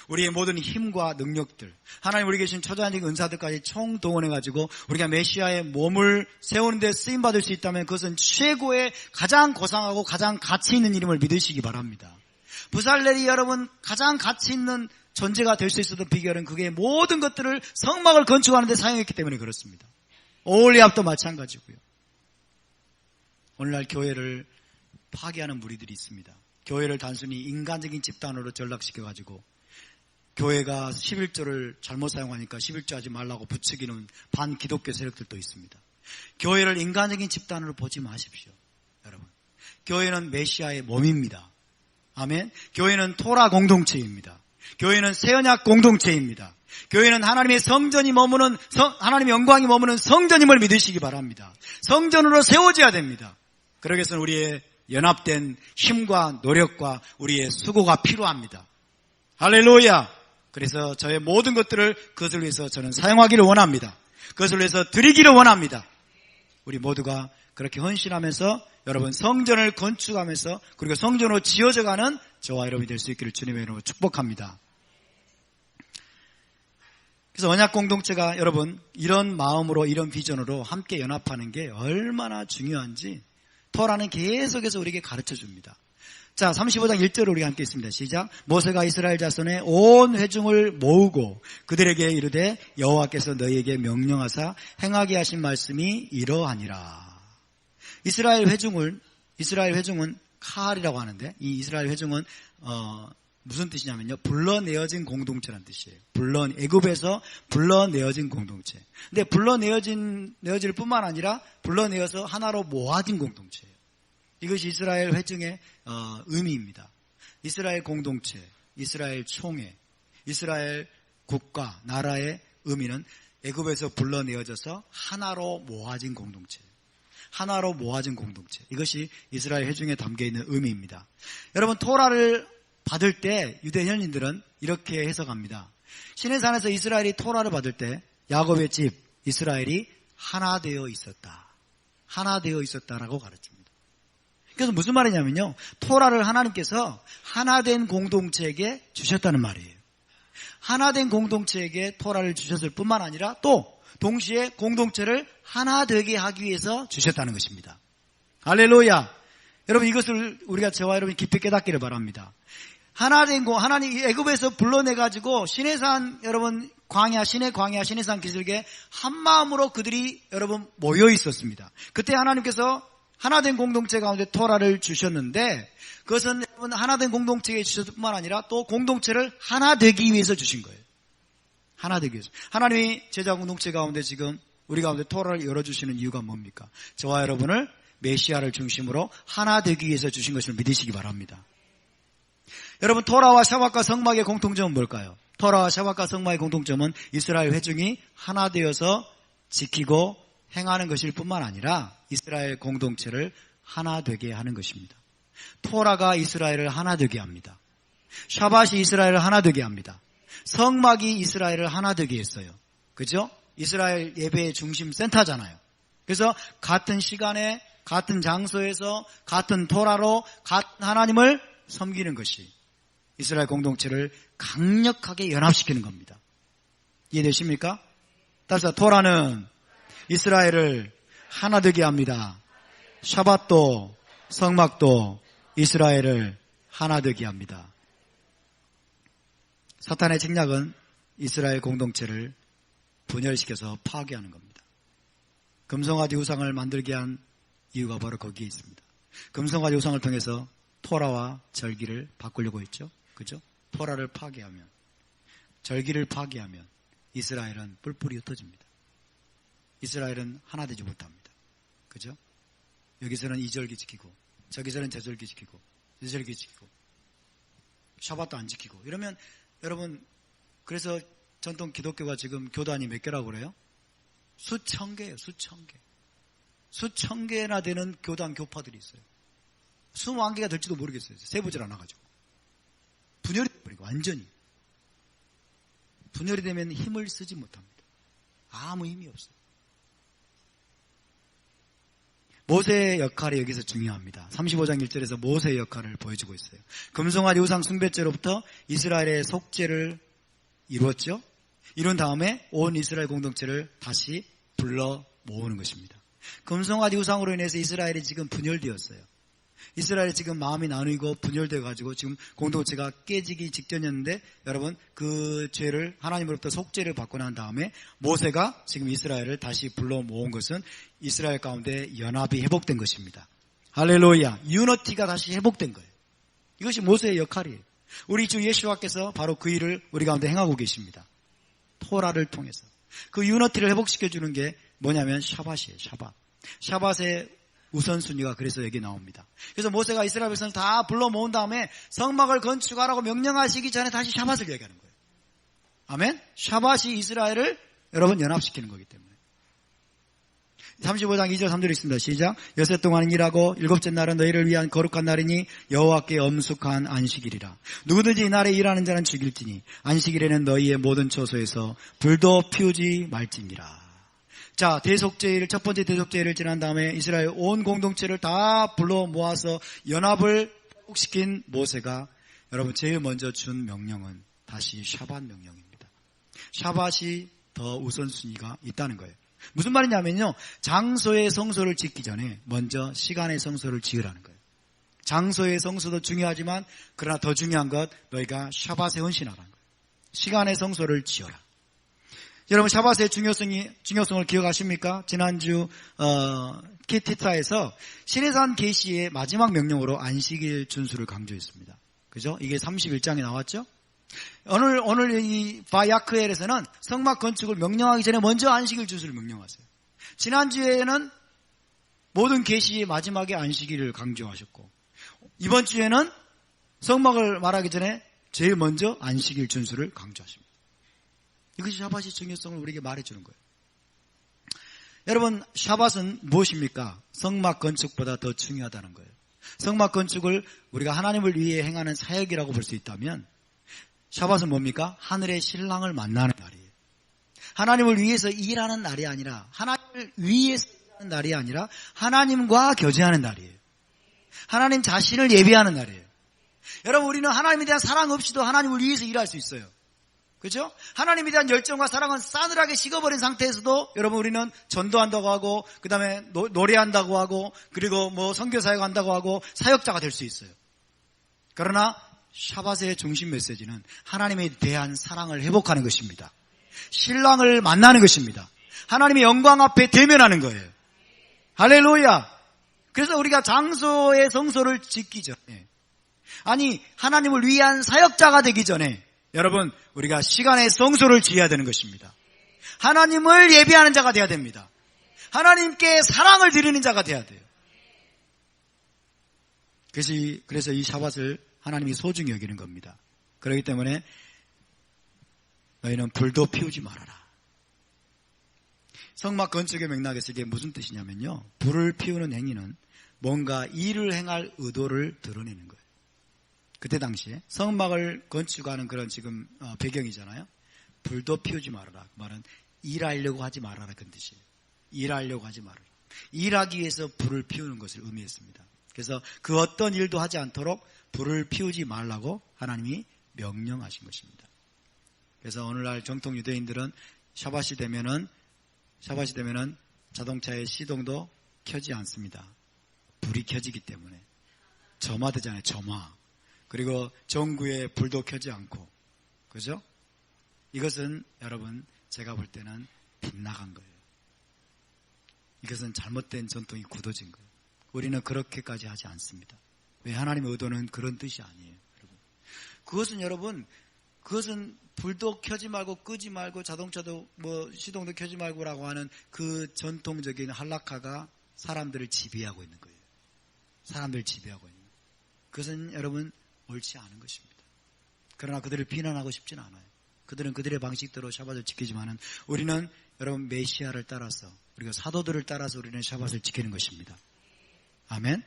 우리의 모든 힘과 능력들, 하나님 우리에게 주신 초자연적인 은사들까지 총동원해가지고 우리가 메시아의 몸을 세우는 데 쓰임받을 수 있다면 그것은 최고의 가장 고상하고 가장 가치 있는 이름을 믿으시기 바랍니다. 부살렐이 여러분 가장 가치 있는 존재가 될 수 있었던 비결은 그게 모든 것들을 성막을 건축하는 데 사용했기 때문에 그렇습니다. 오홀리압도 마찬가지고요. 오늘날 교회를 파괴하는 무리들이 있습니다. 교회를 단순히 인간적인 집단으로 전락시켜가지고 교회가 11조를 잘못 사용하니까 11조 하지 말라고 부추기는 반기독교 세력들도 있습니다. 교회를 인간적인 집단으로 보지 마십시오. 여러분, 교회는 메시아의 몸입니다. 아멘. 교회는 토라 공동체입니다. 교회는 새언약 공동체입니다. 교회는 하나님의 성전이 머무는 하나님의 영광이 머무는 성전임을 믿으시기 바랍니다. 성전으로 세워져야 됩니다. 그러기 위해서는 우리의 연합된 힘과 노력과 우리의 수고가 필요합니다. 할렐루야. 그래서 저의 모든 것들을 그것을 위해서 저는 사용하기를 원합니다. 그것을 위해서 드리기를 원합니다. 우리 모두가 그렇게 헌신하면서 여러분 성전을 건축하면서 그리고 성전으로 지어져가는 저와 여러분이 될 수 있기를 주님의 이름으로 축복합니다. 그래서 언약 공동체가 여러분 이런 마음으로 이런 비전으로 함께 연합하는 게 얼마나 중요한지 토라는 계속해서 우리에게 가르쳐 줍니다. 자, 35장 1절을 우리가 함께 있습니다. 시작. 모세가 이스라엘 자손의 온 회중을 모으고 그들에게 이르되 여호와께서 너희에게 명령하사 행하게 하신 말씀이 이러하니라. 이스라엘 회중은 칼이라고 하는데 이 이스라엘 회중은 무슨 뜻이냐면요. 불러내어진 공동체라는 뜻이에요. 애굽에서 불러내어진 공동체. 근데 불러내어질 뿐만 아니라 불러내어서 하나로 모아진 공동체예요. 이것이 이스라엘 회중의 의미입니다. 이스라엘 공동체, 이스라엘 총회, 이스라엘 국가, 나라의 의미는 애굽에서 불러내어져서 하나로 모아진 공동체예요. 하나로 모아진 공동체. 이것이 이스라엘 회중에 담겨있는 의미입니다. 여러분 토라를 받을 때 유대 현인들은 이렇게 해석합니다. 시내산에서 이스라엘이 토라를 받을 때 야곱의 집 이스라엘이 하나 되어 있었다. 하나 되어 있었다라고 가르칩니다. 그래서 무슨 말이냐면요. 토라를 하나님께서 하나된 공동체에게 주셨다는 말이에요. 하나된 공동체에게 토라를 주셨을 뿐만 아니라 또 동시에 공동체를 하나 되게 하기 위해서 주셨다는 것입니다. 할렐루야. 여러분 이것을 우리가 저와 여러분이 깊이 깨닫기를 바랍니다. 하나된 하나님 애굽에서 불러내가지고 시내산 여러분 시내산 기슭에 한 마음으로 그들이 여러분 모여 있었습니다. 그때 하나님께서 하나된 공동체 가운데 토라를 주셨는데 그것은 여러분 하나된 공동체에 주셨을 뿐만 아니라 또 공동체를 하나 되기 위해서 주신 거예요. 하나 되기 위해서. 하나님이 제자 공동체 가운데 지금 우리 가운데 토라를 열어주시는 이유가 뭡니까? 저와 여러분을 메시아를 중심으로 하나 되기 위해서 주신 것을 믿으시기 바랍니다. 여러분 토라와 샤밧과 성막의 공통점은 뭘까요? 토라와 샤밧과 성막의 공통점은 이스라엘 회중이 하나 되어서 지키고 행하는 것일 뿐만 아니라 이스라엘 공동체를 하나 되게 하는 것입니다. 토라가 이스라엘을 하나 되게 합니다. 샤밧이 이스라엘을 하나 되게 합니다. 성막이 이스라엘을 하나 되게 했어요. 그죠? 이스라엘 예배의 중심 센터잖아요. 그래서 같은 시간에 같은 장소에서 같은 토라로 같은 하나님을 섬기는 것이 이스라엘 공동체를 강력하게 연합시키는 겁니다. 이해되십니까? 따라서 토라는 이스라엘을 하나 되게 합니다. 샤밧도 성막도 이스라엘을 하나 되게 합니다. 사탄의 책략은 이스라엘 공동체를 분열시켜서 파괴하는 겁니다. 금송아지 우상을 만들게 한 이유가 바로 거기에 있습니다. 금송아지 우상을 통해서 토라와 절기를 바꾸려고 했죠. 그죠? 토라를 파괴하면, 절기를 파괴하면 이스라엘은 뿔뿔이 흩어집니다. 이스라엘은 하나 되지 못합니다. 그죠? 여기서는 이절기 지키고 저기서는 저절기 지키고 저절기 지키고 샤밧도 안 지키고 이러면 여러분, 그래서 전통 기독교가 지금 교단이 몇 개라고 그래요? 수천 개예요. 수천 개. 수천 개나 되는 교단 교파들이 있어요. 수만 개가 될지도 모르겠어요. 세보질 않아가지고. 분열이 돼버리고 완전히. 분열이 되면 힘을 쓰지 못합니다. 아무 힘이 없어요. 모세의 역할이 여기서 중요합니다. 35장 1절에서 모세의 역할을 보여주고 있어요. 금송아지 우상 숭배죄로부터 이스라엘의 속죄를 이루었죠. 이룬 다음에 온 이스라엘 공동체를 다시 불러 모으는 것입니다. 금송아지 우상으로 인해서 이스라엘이 지금 분열되었어요. 이스라엘이 지금 마음이 나누고 분열되어 가지고 지금 공동체가 깨지기 직전이었는데, 여러분, 그 죄를 하나님으로부터 속죄를 받고 난 다음에 모세가 지금 이스라엘을 다시 불러 모은 것은 이스라엘 가운데 연합이 회복된 것입니다. 할렐루야. 유너티가 다시 회복된 거예요. 이것이 모세의 역할이에요. 우리 주 예수와께서 바로 그 일을 우리 가운데 행하고 계십니다. 토라를 통해서 그 유너티를 회복시켜주는 게 뭐냐면 샤밧이에요. 샤밧의 우선순위가 그래서 여기 나옵니다. 그래서 모세가 이스라엘 백성을 다 불러 모은 다음에 성막을 건축하라고 명령하시기 전에 다시 샤밧을 얘기하는 거예요. 아멘? 샤밧이 이스라엘을 여러분 연합시키는 거기 때문에. 35장 2절 3절 있습니다. 시작. 여섯 동안은 일하고 일곱째 날은 너희를 위한 거룩한 날이니 여호와께 엄숙한 안식일이라. 누구든지 이 날에 일하는 자는 죽일지니 안식일에는 너희의 모든 처소에서 불도 피우지 말지니라. 자, 대속죄일, 첫 번째 대속죄일을 지난 다음에 이스라엘 온 공동체를 다 불러 모아서 연합을 회복시킨 모세가 여러분 제일 먼저 준 명령은 다시 샤밧 명령입니다. 샤밧이 더 우선순위가 있다는 거예요. 무슨 말이냐면요, 장소의 성소를 짓기 전에 먼저 시간의 성소를 지으라는 거예요. 장소의 성소도 중요하지만 그러나 더 중요한 것, 너희가 샤밧에 헌신하라는 거예요. 시간의 성소를 지어라. 여러분, 샤밧의 중요성을 기억하십니까? 지난주 키티타에서 시내산 계시의 마지막 명령으로 안식일 준수를 강조했습니다. 그죠? 이게 31장에 나왔죠? 오늘 이 바야크엘에서는 성막 건축을 명령하기 전에 먼저 안식일 준수를 명령하세요. 지난주에는 모든 계시의 마지막에 안식일을 강조하셨고, 이번 주에는 성막을 말하기 전에 제일 먼저 안식일 준수를 강조하십니다. 이것이 샤밧의 중요성을 우리에게 말해주는 거예요. 여러분, 샤밧은 무엇입니까? 성막 건축보다 더 중요하다는 거예요. 성막 건축을 우리가 하나님을 위해 행하는 사역이라고 볼 수 있다면, 샤밧은 뭡니까? 하늘의 신랑을 만나는 날이에요. 하나님을 위해서 일하는 날이 아니라, 하나님을 위해서 일하는 날이 아니라 하나님과 교제하는 날이에요. 하나님 자신을 예배하는 날이에요. 여러분, 우리는 하나님에 대한 사랑 없이도 하나님을 위해서 일할 수 있어요. 그렇죠? 하나님에 대한 열정과 사랑은 싸늘하게 식어버린 상태에서도 여러분 우리는 전도한다고 하고, 그 다음에 노래한다고 하고, 그리고 뭐 선교사역 한다고 하고 사역자가 될 수 있어요. 그러나 샤밧의 중심 메시지는 하나님에 대한 사랑을 회복하는 것입니다. 신랑을 만나는 것입니다. 하나님의 영광 앞에 대면하는 거예요. 할렐루야. 그래서 우리가 장소의 성소를 짓기 전에, 아니 하나님을 위한 사역자가 되기 전에 여러분, 우리가 시간의 성소를 지어야 되는 것입니다. 하나님을 예배하는 자가 되어야 됩니다. 하나님께 사랑을 드리는 자가 되어야 돼요. 그래서 이 샤밧을 하나님이 소중히 여기는 겁니다. 그렇기 때문에 너희는 불도 피우지 말아라. 성막 건축의 맥락에서 이게 무슨 뜻이냐면요, 불을 피우는 행위는 뭔가 일을 행할 의도를 드러내는 거예요. 그때 당시에 성막을 건축하는 그런 지금 배경이잖아요. 불도 피우지 말아라. 그 말은 일하려고 하지 말아라, 그런 뜻이에요. 일하려고 하지 말아라. 일하기 위해서 불을 피우는 것을 의미했습니다. 그래서 그 어떤 일도 하지 않도록 불을 피우지 말라고 하나님이 명령하신 것입니다. 그래서 오늘날 정통 유대인들은 샤밧이 되면은 자동차의 시동도 켜지 않습니다. 불이 켜지기 때문에. 점화되잖아요, 점화. 그리고 전구에 불도 켜지 않고, 그죠? 이것은 여러분 제가 볼 때는 빗나간 거예요. 이것은 잘못된 전통이 굳어진 거예요. 우리는 그렇게까지 하지 않습니다. 왜? 하나님의 의도는 그런 뜻이 아니에요. 여러분. 그것은 불도 켜지 말고 끄지 말고 자동차도 뭐 시동도 켜지 말고라고 하는 그 전통적인 할라카가 사람들을 지배하고 있는 거예요. 사람들을 지배하고 있는 거예요. 그것은 여러분 옳지 않은 것입니다. 그러나 그들을 비난하고 싶지는 않아요. 그들은 그들의 방식대로 샤밧을 지키지만은 우리는 여러분 메시아를 따라서 우리가 사도들을 따라서 우리는 샤밧을 지키는 것입니다. 아멘.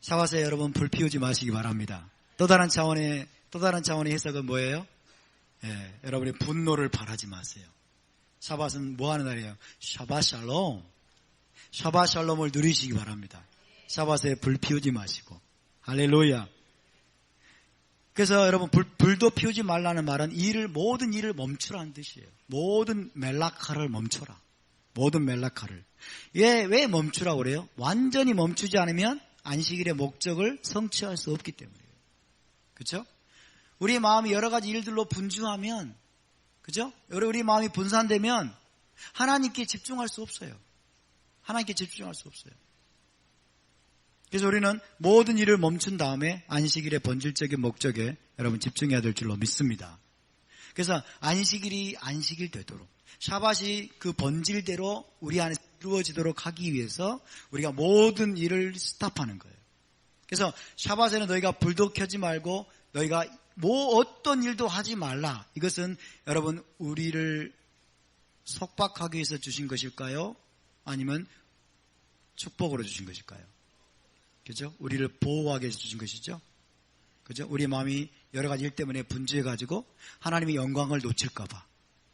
샤밧에 여러분 불 피우지 마시기 바랍니다. 또 다른 차원의 해석은 뭐예요? 예, 여러분의 분노를 바라지 마세요. 샤밧은 뭐 하는 날이에요? 샤밧 샬롬. 샤밧 샬롬을 누리시기 바랍니다. 샤밧에 불 피우지 마시고. 할렐루야. 그래서 여러분 불도 피우지 말라는 말은 모든 일을 멈추라는 뜻이에요. 모든 멜라카를 멈춰라. 모든 멜라카를. 왜 멈추라고 그래요? 완전히 멈추지 않으면 안식일의 목적을 성취할 수 없기 때문이에요. 그렇죠? 우리 마음이 여러 가지 일들로 분주하면, 그죠? 우리 마음이 분산되면 하나님께 집중할 수 없어요. 하나님께 집중할 수 없어요. 그래서 우리는 모든 일을 멈춘 다음에 안식일의 본질적인 목적에 여러분 집중해야 될 줄로 믿습니다. 그래서 안식일이 안식일 되도록, 샤밧이 그 본질대로 우리 안에 이루어지도록 하기 위해서 우리가 모든 일을 스탑하는 거예요. 그래서 샤밧에는 너희가 불도 켜지 말고 너희가 어떤 일도 하지 말라. 이것은 여러분 우리를 속박하기 위해서 주신 것일까요? 아니면 축복으로 주신 것일까요? 그죠? 우리를 보호하기 위해서 주신 것이죠. 그죠? 우리 마음이 여러 가지 일 때문에 분주해가지고 하나님의 영광을 놓칠까봐.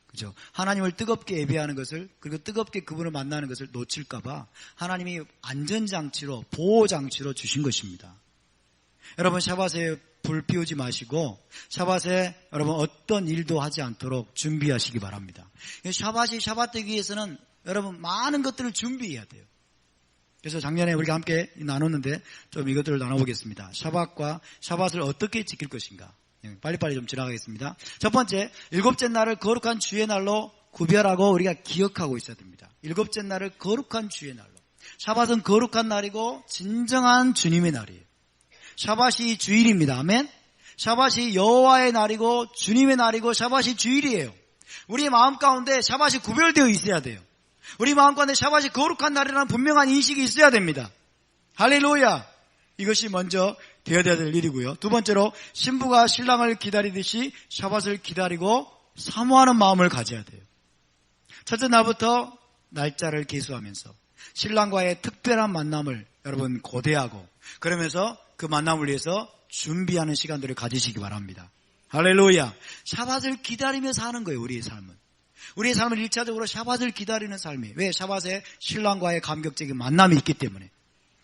그죠? 하나님을 뜨겁게 예배하는 것을, 그리고 뜨겁게 그분을 만나는 것을 놓칠까봐 하나님이 안전장치로, 보호장치로 주신 것입니다. 여러분 샤밧에 불 피우지 마시고 샤밧에 여러분 어떤 일도 하지 않도록 준비하시기 바랍니다. 샤밧이 샤밧 되기 위해서는 여러분 많은 것들을 준비해야 돼요. 그래서 작년에 우리가 함께 나눴는데 좀 이것들을 나눠보겠습니다. 샤밧을 어떻게 지킬 것인가. 빨리빨리 좀 지나가겠습니다. 첫 번째, 일곱째 날을 거룩한 주의 날로 구별하고 우리가 기억하고 있어야 됩니다. 일곱째 날을 거룩한 주의 날로. 샤밧은 거룩한 날이고 진정한 주님의 날이에요. 샤밧이 주일입니다. 아멘. 샤밧이 여호와의 날이고 주님의 날이고 샤밧이 주일이에요. 우리의 마음 가운데 샤밧이 구별되어 있어야 돼요. 우리 마음 가운데 샤밧이 거룩한 날이라는 분명한 인식이 있어야 됩니다. 할렐루야. 이것이 먼저 되어야 될 일이고요. 두 번째로 신부가 신랑을 기다리듯이 샤밧을 기다리고 사모하는 마음을 가져야 돼요. 첫째 날부터 날짜를 계수하면서 신랑과의 특별한 만남을 여러분 고대하고 그러면서 그 만남을 위해서 준비하는 시간들을 가지시기 바랍니다. 할렐루야. 샤밧을 기다리며 사는 거예요. 우리의 삶은. 우리의 삶은 1차적으로 샤밧을 기다리는 삶이에요. 왜? 샤밧에 신랑과의 감격적인 만남이 있기 때문에,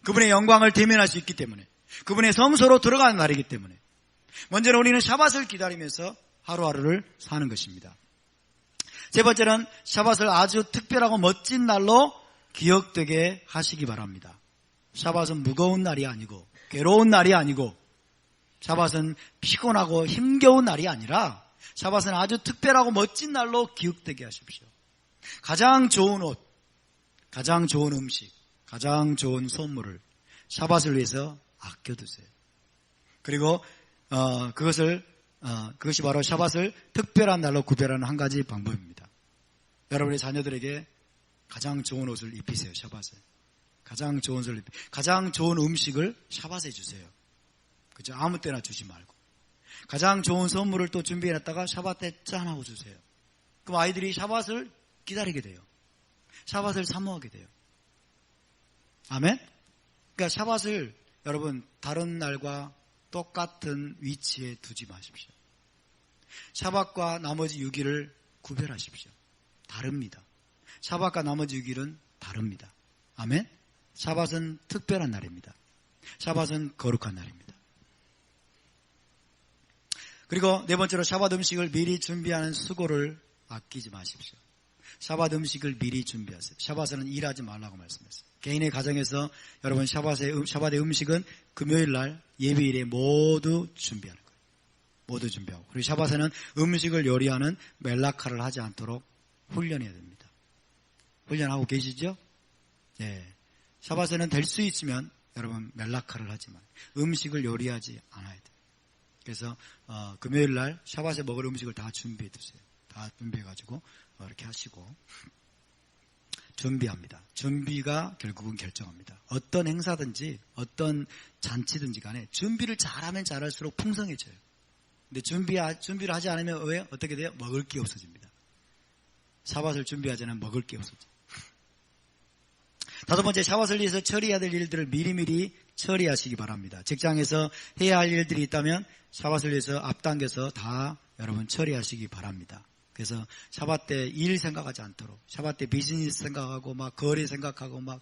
그분의 영광을 대면할 수 있기 때문에, 그분의 성소로 들어가는 날이기 때문에 먼저는 우리는 샤밧을 기다리면서 하루하루를 사는 것입니다. 세 번째는 샤밧을 아주 특별하고 멋진 날로 기억되게 하시기 바랍니다. 샤밧은 무거운 날이 아니고 괴로운 날이 아니고 샤밧은 피곤하고 힘겨운 날이 아니라 샤밧은 아주 특별하고 멋진 날로 기억되게 하십시오. 가장 좋은 옷, 가장 좋은 음식, 가장 좋은 선물을 샤밧을 위해서 아껴두세요. 그리고 그것이 바로 샤밧을 특별한 날로 구별하는 한 가지 방법입니다. 여러분의 자녀들에게 가장 좋은 옷을 입히세요. 샤밧에. 가장 좋은 옷을 가장 좋은 음식을 샤밧에 주세요. 그죠? 아무 때나 주지 말고. 가장 좋은 선물을 또 준비해놨다가 샤밧 때 짠 하고 주세요. 그럼 아이들이 샤밧을 기다리게 돼요. 샤밧을 사모하게 돼요. 아멘? 그러니까 샤밧을 여러분 다른 날과 똑같은 위치에 두지 마십시오. 샤밧과 나머지 6일을 구별하십시오. 다릅니다. 샤밧과 나머지 6일은 다릅니다. 아멘? 샤밧은 특별한 날입니다. 샤밧은 거룩한 날입니다. 그리고 네 번째로 샤밧 음식을 미리 준비하는 수고를 아끼지 마십시오. 샤밧 음식을 미리 준비하세요. 샤밧에는 일하지 말라고 말씀했어요. 개인의 가정에서 여러분 샤밧의 음식은 금요일 날 예배일에 모두 준비하는 거예요. 모두 준비하고. 그리고 샤밧에는 음식을 요리하는 멜라카를 하지 않도록 훈련해야 됩니다. 훈련하고 계시죠? 예. 샤밧에는 될 수 있으면 여러분 멜라카를 하지만 음식을 요리하지 않아야 돼요. 그래서 금요일 날 샤밧에 먹을 음식을 다 준비해 두세요. 다 준비해 가지고 이렇게 하시고 준비합니다. 준비가 결국은 결정합니다. 어떤 행사든지 어떤 잔치든지 간에 준비를 잘하면 잘할수록 풍성해져요. 근데 준비를 하지 않으면 왜? 어떻게 돼요? 먹을 게 없어집니다. 샤밧을 준비하지 않으면 먹을 게 없어져. 다섯 번째, 샤밧을 위해서 처리해야 될 일들을 미리미리 처리하시기 바랍니다. 직장에서 해야 할 일들이 있다면 샤밧을 위해서 앞당겨서 다 여러분 처리하시기 바랍니다. 그래서 샤밧 때 일 생각하지 않도록, 샤밧 때 비즈니스 생각하고 막 거래 생각하고 막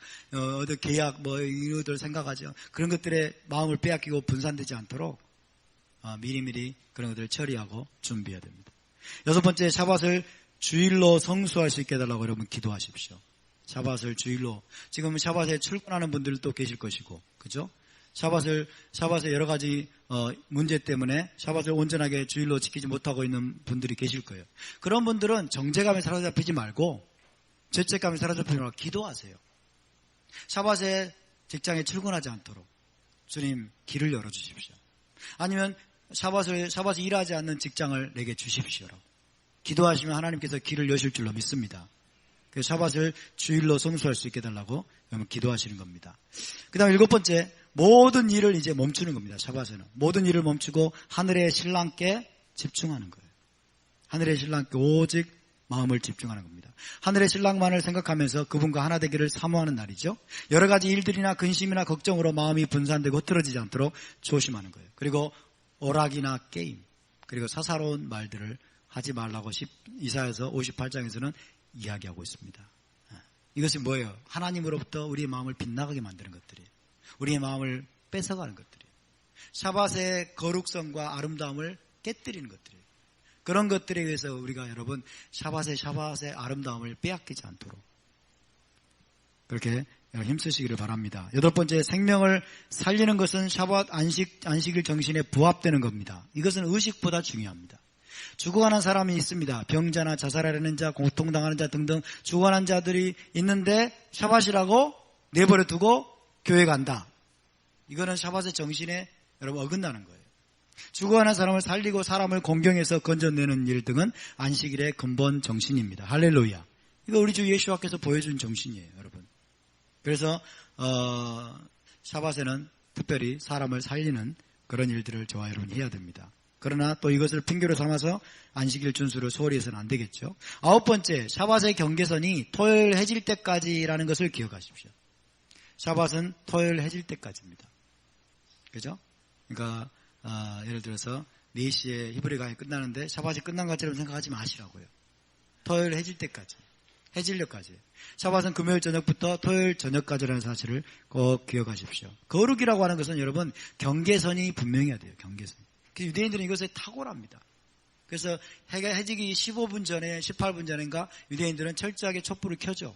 어디 계약 뭐 이런 생각하죠. 그런 것들에 마음을 빼앗기고 분산되지 않도록 미리미리 그런 것들을 처리하고 준비해야 됩니다. 여섯 번째, 샤밧을 주일로 성수할 수 있게 해달라고 여러분 기도하십시오. 샤밧을 주일로, 지금 샤밧에 출근하는 분들도 계실 것이고, 그죠? 샤밧의 여러 가지 문제 때문에 샤밧을 온전하게 주일로 지키지 못하고 있는 분들이 계실 거예요. 그런 분들은 정죄감에 사로잡히지 말고 죄책감에 사로잡히지 말고 기도하세요. 샤밧에 직장에 출근하지 않도록 주님 길을 열어주십시오. 아니면 샤밧에 일하지 않는 직장을 내게 주십시오. 기도하시면 하나님께서 길을 여실 줄로 믿습니다. 그래서 샤밧을 주일로 성수할 수 있게 해달라고 기도하시는 겁니다. 그 다음 일곱 번째, 모든 일을 이제 멈추는 겁니다. 샤밧에는 모든 일을 멈추고 하늘의 신랑께 집중하는 거예요. 하늘의 신랑께 오직 마음을 집중하는 겁니다. 하늘의 신랑만을 생각하면서 그분과 하나 되기를 사모하는 날이죠. 여러 가지 일들이나 근심이나 걱정으로 마음이 분산되고 흐트러지지 않도록 조심하는 거예요. 그리고 오락이나 게임, 그리고 사사로운 말들을 하지 말라고 이사야서 58장에서는 이야기하고 있습니다. 이것이 뭐예요? 하나님으로부터 우리의 마음을 빗나가게 만드는 것들이에요. 우리의 마음을 뺏어가는 것들이에요. 샤밧의 거룩성과 아름다움을 깨뜨리는 것들이에요. 그런 것들에 의해서 우리가 여러분 샤밧의 아름다움을 빼앗기지 않도록 그렇게 힘쓰시기를 바랍니다. 여덟 번째, 생명을 살리는 것은 샤밧 안식일 정신에 부합되는 겁니다. 이것은 의식보다 중요합니다. 죽어가는 사람이 있습니다. 병자나 자살하려는 자, 고통당하는 자 등등 죽어가는 자들이 있는데 샤밧이라고 내버려 두고 교회 간다. 이거는 샤밧의 정신에 여러분 어긋나는 거예요. 죽어가는 사람을 살리고 사람을 공경해서 건져내는 일 등은 안식일의 근본 정신입니다. 할렐루야. 이거 우리 주 예수와께서 보여준 정신이에요, 여러분. 그래서 샤밧에는 특별히 사람을 살리는 그런 일들을 저와 여러분이 해야 됩니다. 그러나 또 이것을 핑계로 삼아서 안식일 준수를 소홀히 해서는 안 되겠죠. 아홉 번째, 샤밧의 경계선이 토요일 해질 때까지라는 것을 기억하십시오. 샤밧은 토요일 해질 때까지입니다. 그죠? 그러니까 예를 들어서 4시에 히브리 강이 끝나는데 샤밧이 끝난 것처럼 생각하지 마시라고요. 토요일 해질 때까지, 해질녘까지. 샤밧은 금요일 저녁부터 토요일 저녁까지라는 사실을 꼭 기억하십시오. 거룩이라고 하는 것은 여러분 경계선이 분명해야 돼요. 경계선. 유대인들은 이것에 탁월합니다. 그래서 해가 해지기 15분 전에 18분 전인가 유대인들은 철저하게 촛불을 켜죠.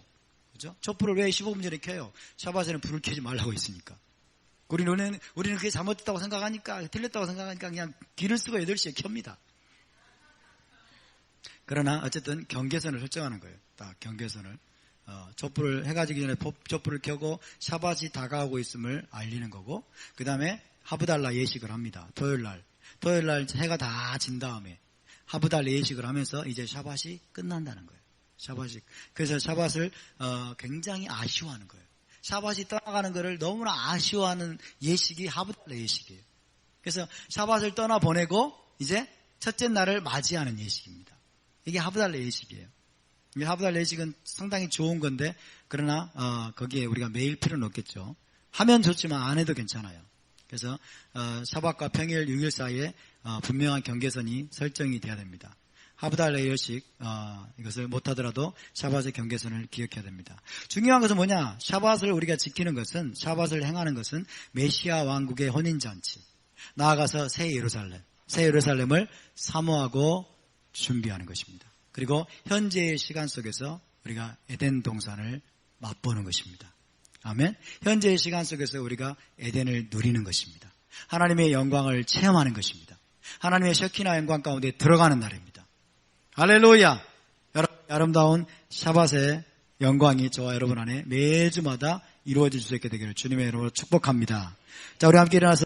그죠? 촛불을 왜 15분 전에 켜요? 샤밧에는 불을 켜지 말라고 했으니까. 우리는 그게 잘못됐다고 생각하니까, 틀렸다고 생각하니까 그냥 길을 쓰고 8시에 켭니다. 그러나 어쨌든 경계선을 설정하는 거예요. 딱 경계선을. 촛불을 해가 지기 전에 촛불을 켜고 샤밧이 다가오고 있음을 알리는 거고, 그 다음에 하브달라 예식을 합니다. 토요일 날 해가 다 진 다음에 하브달라 예식을 하면서 이제 샤밧이 끝난다는 거예요. 그래서 샤밧을 굉장히 아쉬워하는 거예요. 샤밧이 떠나가는 것을 너무나 아쉬워하는 예식이 하브달라 예식이에요. 그래서 샤밧을 떠나보내고 이제 첫째 날을 맞이하는 예식입니다. 이게 하브달라 예식이에요. 이 하브달라 예식은 상당히 좋은 건데 그러나 거기에 우리가 매일 필요는 없겠죠. 하면 좋지만 안 해도 괜찮아요. 그래서 샤밧과 평일 6일 사이에 분명한 경계선이 설정이 돼야 됩니다. 하브달라 예식 이것을 못하더라도 샤밧의 경계선을 기억해야 됩니다. 중요한 것은 뭐냐? 샤밧을 우리가 지키는 것은, 샤밧을 행하는 것은 메시아 왕국의 혼인잔치, 나아가서 새 예루살렘을 사모하고 준비하는 것입니다. 그리고 현재의 시간 속에서 우리가 에덴 동산을 맛보는 것입니다. 아멘. 현재의 시간 속에서 우리가 에덴을 누리는 것입니다. 하나님의 영광을 체험하는 것입니다. 하나님의 셔키나 영광 가운데 들어가는 날입니다. 할렐루야. 아름다운 샤밧의 영광이 저와 여러분 안에 매주마다 이루어질 수 있게 되기를 주님의 이름으로 축복합니다. 자, 우리 함께 일어나서